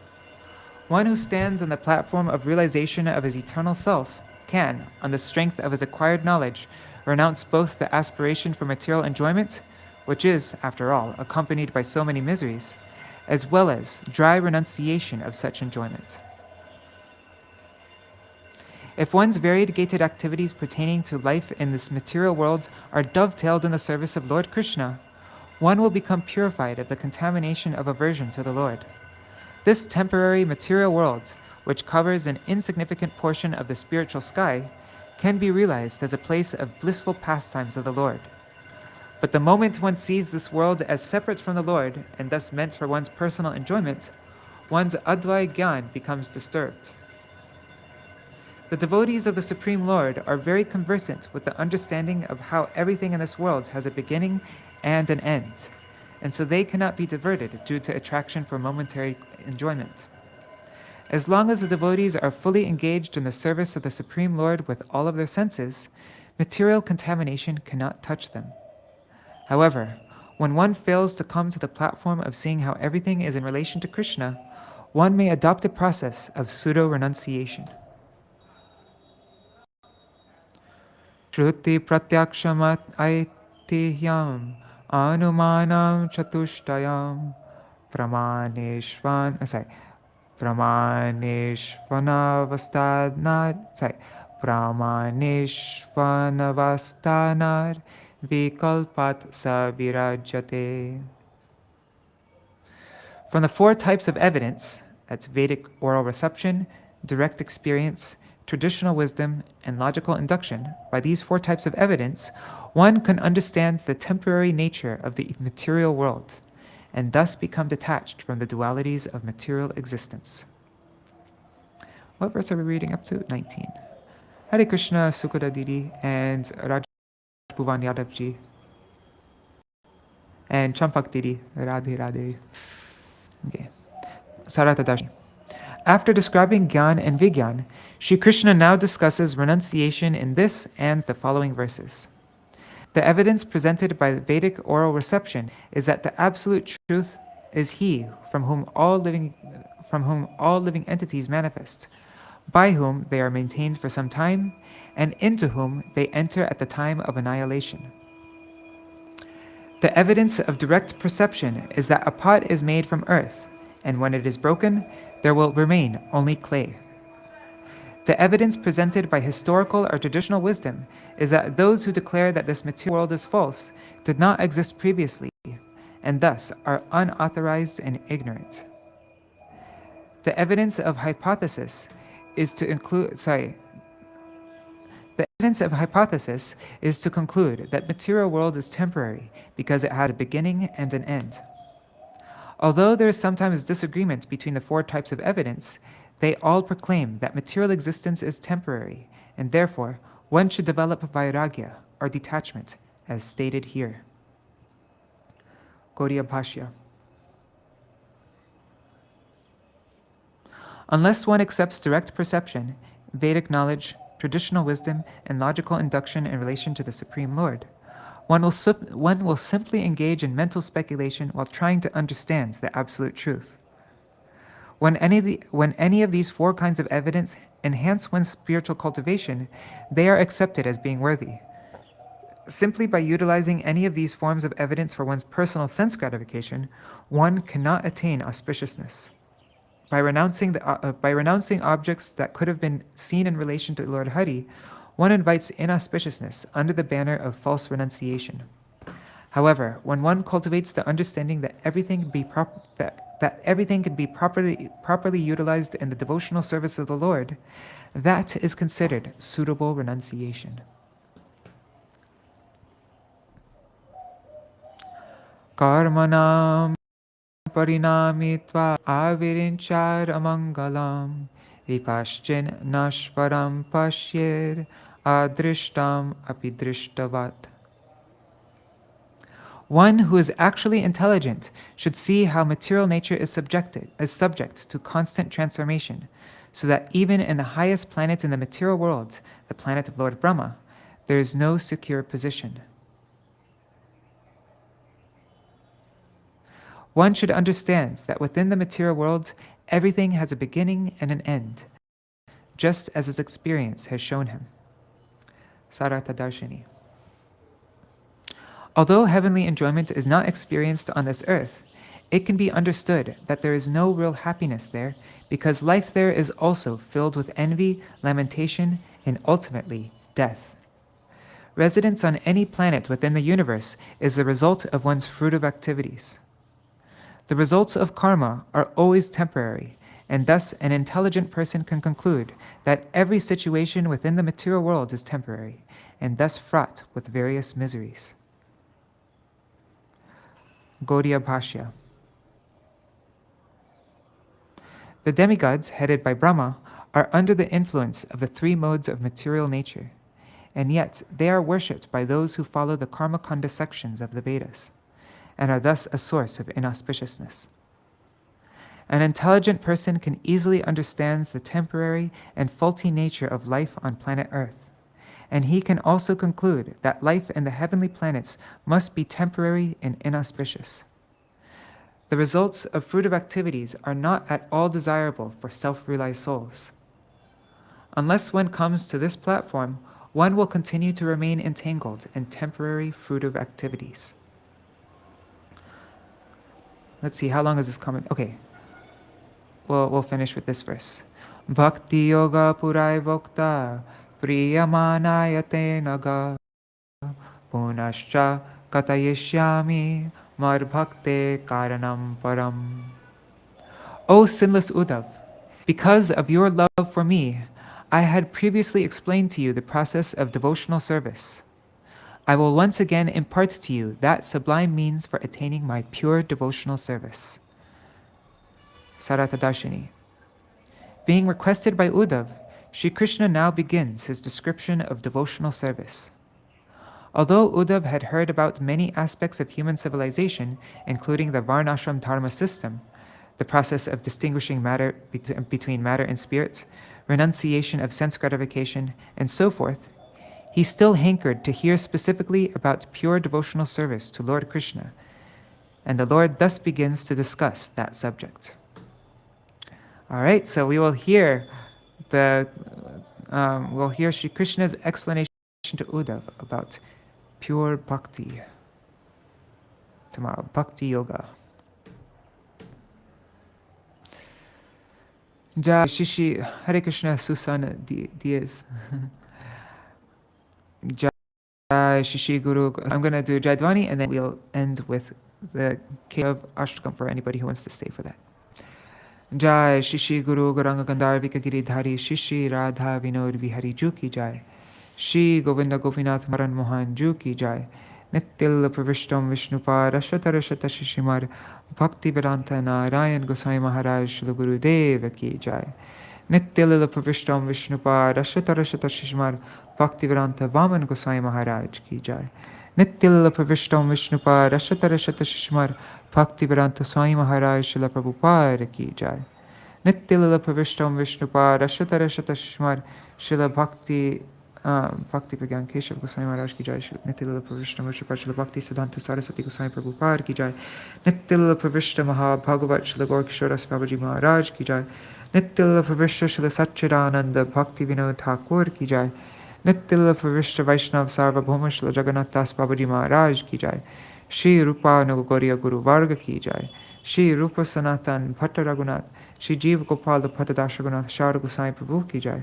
One who stands on the platform of realization of his eternal self can, on the strength of his acquired knowledge, renounce both the aspiration for material enjoyment, which is, after all, accompanied by so many miseries, as well as dry renunciation of such enjoyment. If one's variegated activities pertaining to life in this material world are dovetailed in the service of Lord Krishna, one will become purified of the contamination of aversion to the Lord. This temporary material world, which covers an insignificant portion of the spiritual sky, can be realized as a place of blissful pastimes of the Lord. But the moment one sees this world as separate from the Lord and thus meant for one's personal enjoyment, one's Uddhava-gīta becomes disturbed. The devotees of the Supreme Lord are very conversant with the understanding of how everything in this world has a beginning and an end, and so they cannot be diverted due to attraction for momentary enjoyment. As long as the devotees are fully engaged in the service of the Supreme Lord with all of their senses, material contamination cannot touch them. However, when one fails to come to the platform of seeing how everything is in relation to Krishna, one may adopt a process of pseudo-renunciation. Shruti pratyakshamat aitihyam anumanam chatushtayam pramaneshvanavasthanar vikalpat savirajyate. From the four types of evidence, that's Vedic oral reception, direct experience, traditional wisdom, and logical induction, by these four types of evidence, one can understand the temporary nature of the material world, and thus become detached from the dualities of material existence. What verse are we reading up to? 19. Hare Krishna, Sukada Didi, and Raj Bhuvan Yadav ji, and Champak Didi, Radhe Radhe. Okay. Sarata Dashi. After describing Gyan and Vigyan, Sri Krishna now discusses renunciation in this and the following verses. The evidence presented by Vedic oral reception is that the absolute truth is He from whom all living entities manifest, by whom they are maintained for some time, and into whom they enter at the time of annihilation. The evidence of direct perception is that a pot is made from earth, and when it is broken, there will remain only clay. The evidence presented by historical or traditional wisdom is that those who declare that this material world is false did not exist previously, and thus are unauthorized and ignorant. The evidence of hypothesis is to include, the evidence of hypothesis is to conclude that the material world is temporary because it has a beginning and an end. Although there is sometimes disagreement between the four types of evidence, they all proclaim that material existence is temporary, and therefore one should develop vairagya, or detachment, as stated here. Gaudiya Bhashya. Unless one accepts direct perception, Vedic knowledge, traditional wisdom, and logical induction in relation to the Supreme Lord, one will simply engage in mental speculation while trying to understand the absolute truth. When any of these four kinds of evidence enhance one's spiritual cultivation, they are accepted as being worthy. Simply by utilizing any of these forms of evidence for one's personal sense gratification, one cannot attain auspiciousness. By renouncing objects that could have been seen in relation to Lord Hari, one invites inauspiciousness under the banner of false renunciation. However, when one cultivates the understanding that everything can be properly utilized in the devotional service of the Lord, that is considered suitable renunciation. Karmanam parinamitva avirinchar amangalam vipaschin nashvaram pashyir adrishtam apidrishtavat. One who is actually intelligent should see how material nature is subject to constant transformation, so that even in the highest planet in the material world, the planet of Lord Brahma, there is no secure position. One should understand that within the material world, everything has a beginning and an end, just as his experience has shown him. Sarata Darshini. Although heavenly enjoyment is not experienced on this earth, it can be understood that there is no real happiness there because life there is also filled with envy, lamentation, and ultimately death. Residence on any planet within the universe is the result of one's fruitive activities. The results of karma are always temporary, and thus an intelligent person can conclude that every situation within the material world is temporary, and thus fraught with various miseries. Gaudiya Bhashya. The demigods, headed by Brahma, are under the influence of the three modes of material nature, and yet they are worshipped by those who follow the Karmakanda sections of the Vedas, and are thus a source of inauspiciousness. An intelligent person can easily understand the temporary and faulty nature of life on planet Earth, and he can also conclude that life in the heavenly planets must be temporary and inauspicious. The results of fruitive activities are not at all desirable for self-realized souls. Unless one comes to this platform, one will continue to remain entangled in temporary fruitive activities. Let's see, how long is this comment? Okay, we'll finish with this verse. Bhakti yoga purai vokta priyamanayate naga punascha katayishyami marbhakte karanam param. O sinless Uddhav, because of your love for me, I had previously explained to you the process of devotional service. I will once again impart to you that sublime means for attaining my pure devotional service. Sarata Darshini. Being requested by Uddhav, Sri Krishna now begins his description of devotional service. Although Uddhav had heard about many aspects of human civilization, including the Varnashram Dharma system, the process of distinguishing matter between matter and spirit, renunciation of sense gratification, and so forth, he still hankered to hear specifically about pure devotional service to Lord Krishna, and the Lord thus begins to discuss that subject. All right, so we will hear we'll hear Sri Krishna's explanation to Uddhav about pure bhakti tomorrow, bhakti yoga. Jai Shishi, Hare Krishna, Susana Diaz. Jai Shishi Guru. I'm going to do Jaidwani and then we'll end with the K of Ashtakam for anybody who wants to stay for that. Jai Shishi Guru Gauranga Gandhar Vikagiri Dhari Shishi Radha Vinod Vihari Ju Ki Jai. Shri Govinda Gopinath Maran Mohan Ju Ki Jai. Nittil Pravishtam Vishnupar Rashata Rashata Shishimar Bhakti Vedanta Narayan Gosai Maharaj Shri Guru Deva Ki Jai. Nittil Pravishtam Vishnupar Rashata Rashata Shishimar Bhakti Vedanta Vaman Gosai Maharaj Ki Jai. Nittil Pravishtam Vishnupar Rashata Rashata Shishimar Bhakti Vedanta Swami Maharaj Shri Prabhupada Ki Jai. Nittil Pravishtam Vishnupar Rashata Rashata Shishimar Shri Bhakti Pragyan Keshav Goswami Maharaj ki jai. Nittil Pravishta Vishwapar Srila Bhakti Siddhanta Saraswati Goswami Prabhupada ki jai. Nittil Pravishta Maha Bhagavat Srila Gaur Kishoras Babaji Maharaj ki jai. Nittil Pravishta Srila Satchidananda Bhakti Vinod Thakur ki jai. Nittil Pravishta Vaishnav Sarvabhauma Srila Jagannath Das Babaji Maharaj ki jai. Shri Rupa Nagogoriya Guru Varga ki jai. Shri Rupa Sanatan Bhatta Raghunath. Shri Jeev Gopal Bhatta Das Raghunath Shara Goswami Prabhu ki jai.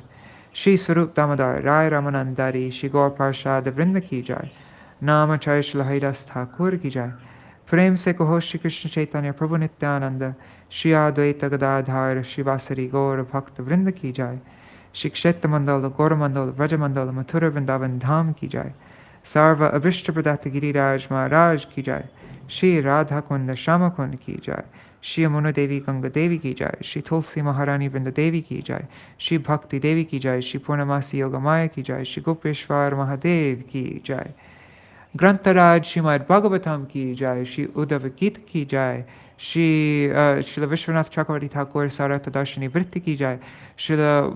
Shri Sarup Damodar Rai Ramanandari Shri Gaur Parshad Vrinda ki jai. Namacharya Shri Haridas Thakur ki jai. Prem se kaho Shri Krishna Chaitanya Prabhu Nityananda Shri Advaita Gadadhar Shri Vasari Gaur Bhakta Vrinda ki jai. Shri Kshetra Mandal Gaura Mandal Vraja Mandal Mathura Vrindavan Dham ki jai. Sarva Avishta Pradata Giriraj Maharaj ki jai. Shri Radha Kunda Shama Kund ki jai. Shri Amuna Devi Ganga Devi ki jai. Shri Tulsi Maharani Vrinda Devi ki jai. Shri Bhakti Devi ki jai. Shri Purnamasi Yoga Maya ki jai. Shri Gopeshwar Mahadev ki jai. Grantaraj Srimad Bhagavatam ki jai. Shri Uddhava-gīta ki jai. Srila Vishwanath Chakravarti Thakur Sarata Darshini Vritti ki jai. Srila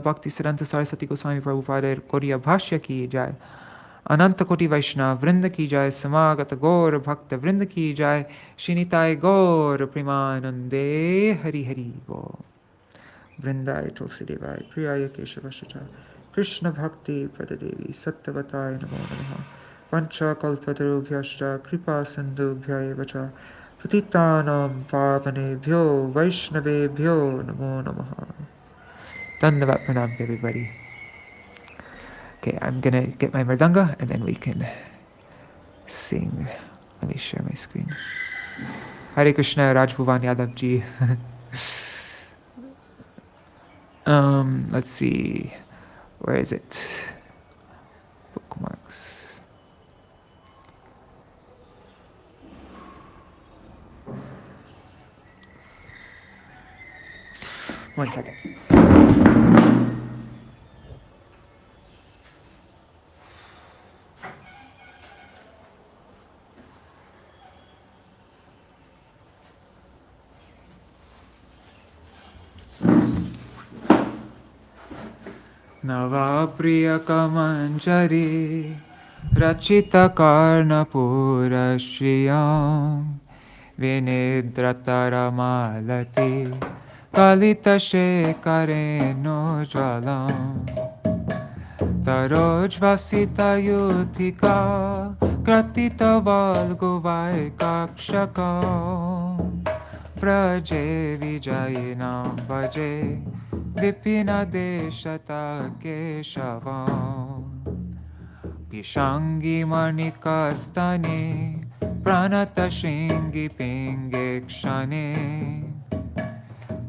Bhakti Siddhanta Saraswati Goswami Prabhupada Gaudiya Bhashya ki jai. Ananta Koti Vaishnava Vrinda ki jai. Samagata Gaur Bhakta Vrinda ki jai. Shinitai Gaur Primanande Hari Hari Bo. Vrindai Tulsi Devai Priyaya Keshavashita Krishna Bhakti Pradadevi Sattvatai Namo Namaha Pancha Kalpatarubhyashta Kripa Sindhubhya Vacha Patitanam Pavanebhyo Vaishnavebhyo Namo Namaha. Dandavat Pranam to everybody. Okay, I'm gonna get my mridanga and then we can sing. Let me share my screen. Hare Krishna, Raj Bhuvan Yadav ji. Let's see. Where is it? Bookmarks. One second. Navapriya Kamanjari Rachita Karnapura Shriyam Vinidratara Malati Kalita Shekareno Jvalam Tarojvasita Yutika Kratita Valgovai Kakshakam Praje Vijayinam Bhaje Vipina Deshata Keshavam Pishangi Manikastane Pranata Shingi Pingekshane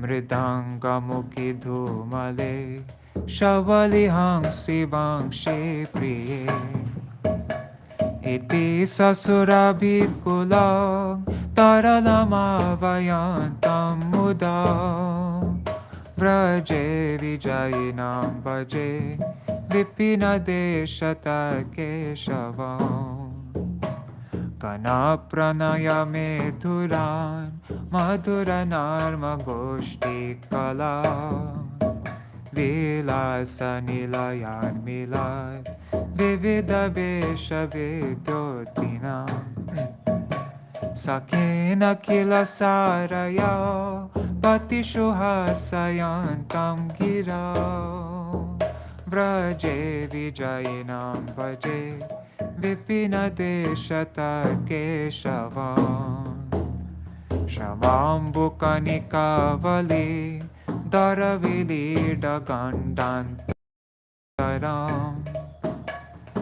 Mridanga Mukhi Dhumale Shavali Hangsi Vangshe Priye Iti Sasurabhikulam Taralama Vayantam Mudam Vraje Vijayinam Bhaje Vipina Deshata Keshavam Kana Pranaya Medhuran Madhura Narma Goshti Kala Vilasa Nilayan Milad Vivida Vesha Vidotina Sakena Kila Saraya Patishuhasayantam Gira Vraje Vijayinam Bhaje Vipina Deshata Keshavam Shamambukanikavali Daravili Dagandantaram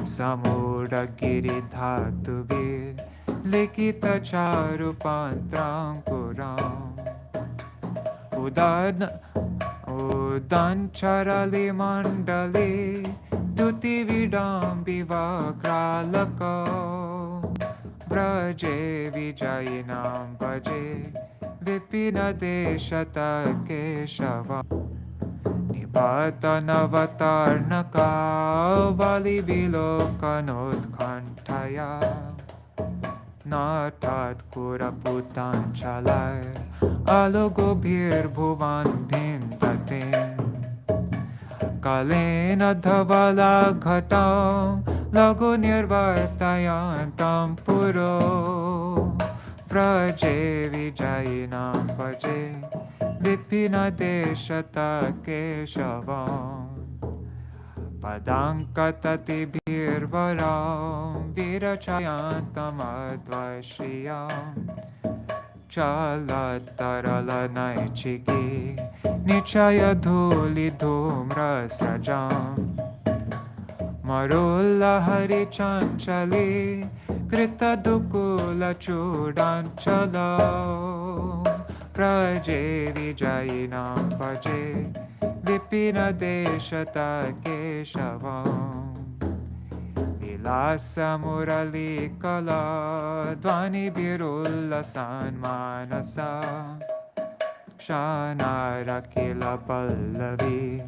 Samudagiri Dhatuvir Likita Charupantram Puram Udancharali Mandali Duti Vidambiva Kralaka Vraje Vijayinam Vaje Vipina Deshata Keshava Nipata Navatarnaka Vali Vilokanodkhantaya Natat Kuraputan Chalai Alogo Bhir Bhuvan Bhindatin Kalena Dhavala Ghatam Lago Nirvartayantam Puro Vraje Vijayinam Vaje Vipina Deshata Keshavam Padankatati Bhirvaram Virachayantam Advaishriyam Chalatarala Naichiki Nichaya Dhuli Dhumra Sajam Marulla Hari Chanchali Krita Dukula Chudanchala Praje Vijayinam Paje Vipina Deshata Keshavam Vilasa Murali Kala Dvani Birulla Sanmanasa Shanara Kila Pallavi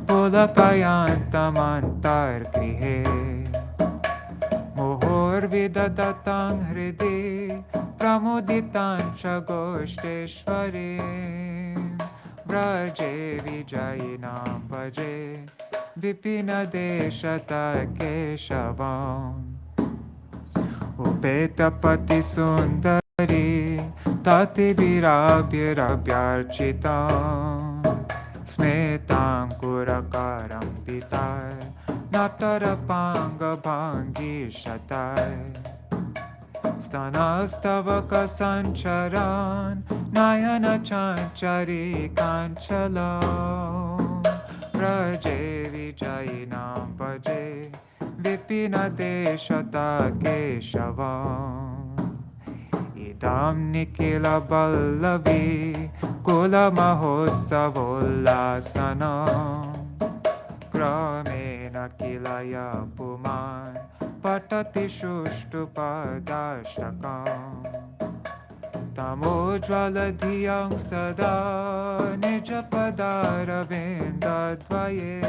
Pulakayantamantar Krihe Muhur Vidadatang Hridi Pramuditancha Goshteshwarim Vraje Vijayinam Vaje Vipina Deshata Keshavam Upetapati Sundari Tati Virabhyarabhyarchitam Smetam Kurakaram Pitai Natarapanga Bhangi Shatai Stanastavaka Sancharan Nayana Chanchari Kanchalam Praje Vijayinam Vaje Vipina Deshata Keshavam Idam Nikila Ballavi Kula Mahotsavollasanam Kramena Kilaya Puman Patati Shushtupadashtakam Tamojvala Dhyang Sada Nijapadaravinda Dvaye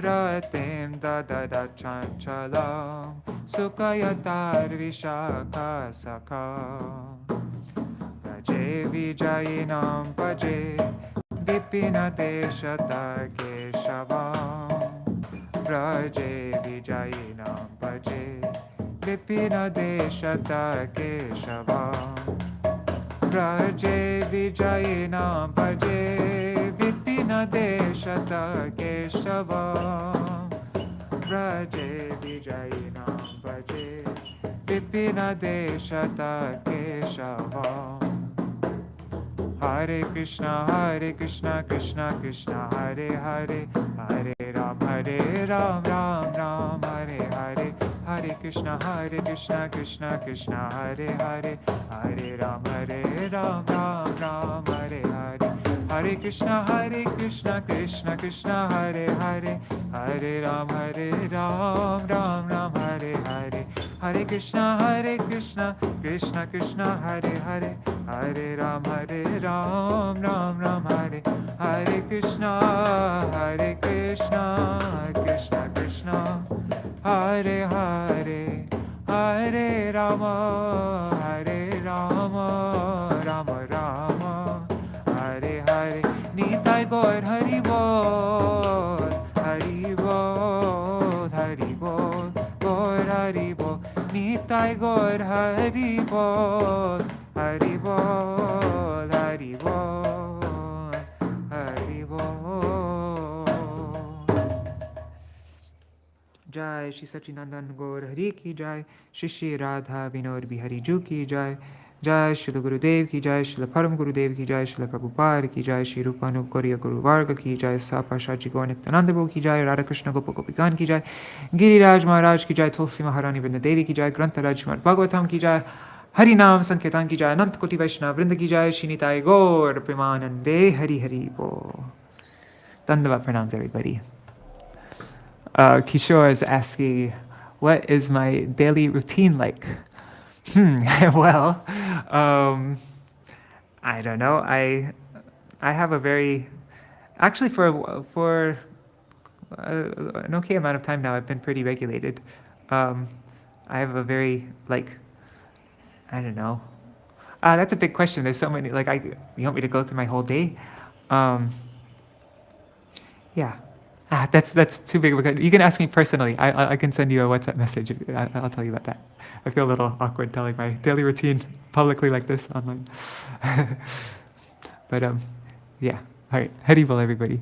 Ratim Dadada Chanchalam Sukayatar Vishaka Sakam Praje Vijayinam Paje Vipina Deshata Keshavam Praje Vijayinam Paje Vipina Deshata Keshavam Praje Vijayinam Paje Vipina Deshata Keshavam Praje Vijayinam Paje Vipina Deshata Keshavam Hare Krishna Krishna Krishna Hare Hare Hare Ram Ram Ram Hare Hare Hare Krishna Krishna Krishna Hare Hare Hare Ram Ram Ram Hare Hare Hare Krishna Krishna Krishna Hare Hare Hare Ram Ram Ram Hare Hare Hare Krishna Krishna Krishna Hare Hare Hare Ram Ram Ram Hare Hare Krishna Krishna Krishna Hare Hare Hare Rama Rama Rama Hare Hare Nitai Gaur Hari Bol Hari Bol Hari Bol Gaur Hari Bol Nitai Gaur Hari Bol Hari Bol Hari Bol Hari Bol Jai Shri Sachinandan Gaur Hari Ki Jai Shri Shri Radha Vinod Bihari Ju Ki Jai Jai Srila Gurudev ki Jai, Srila Param Gurudev ki Jai, Srila Prabhupada ki Jai, Shri Rupanu Gauriya Guru Varga ki Jai, Saparshad Gaur Nityananda Prabhu ki Jai, Radha Krishna Gopa Gopikan ki Jai, Giriraj Maharaj ki Jai, Tulsi Maharani Vrinda Devi ki Jai, Grantaraj Srimad Bhagavatam ki Jai, Hari Nam Sankirtan ki Jai, Anant Koti Vaishnava Vrinda ki Jai, Shinitai Gaur Premanande, Hari Hari Bo. Dandavat pranams, everybody. Kishore is asking, what is my daily routine like? Well, I don't know. I have a very, actually for an okay amount of time now, I've been pretty regulated. I have a very like, I don't know. That's a big question. There's so many. Like, you want me to go through my whole day? Yeah. That's too big of a question. You can ask me personally. I can send you a WhatsApp message. I'll tell you about that. I feel a little awkward telling my daily routine publicly like this online. But yeah. All right. Haribol, everybody.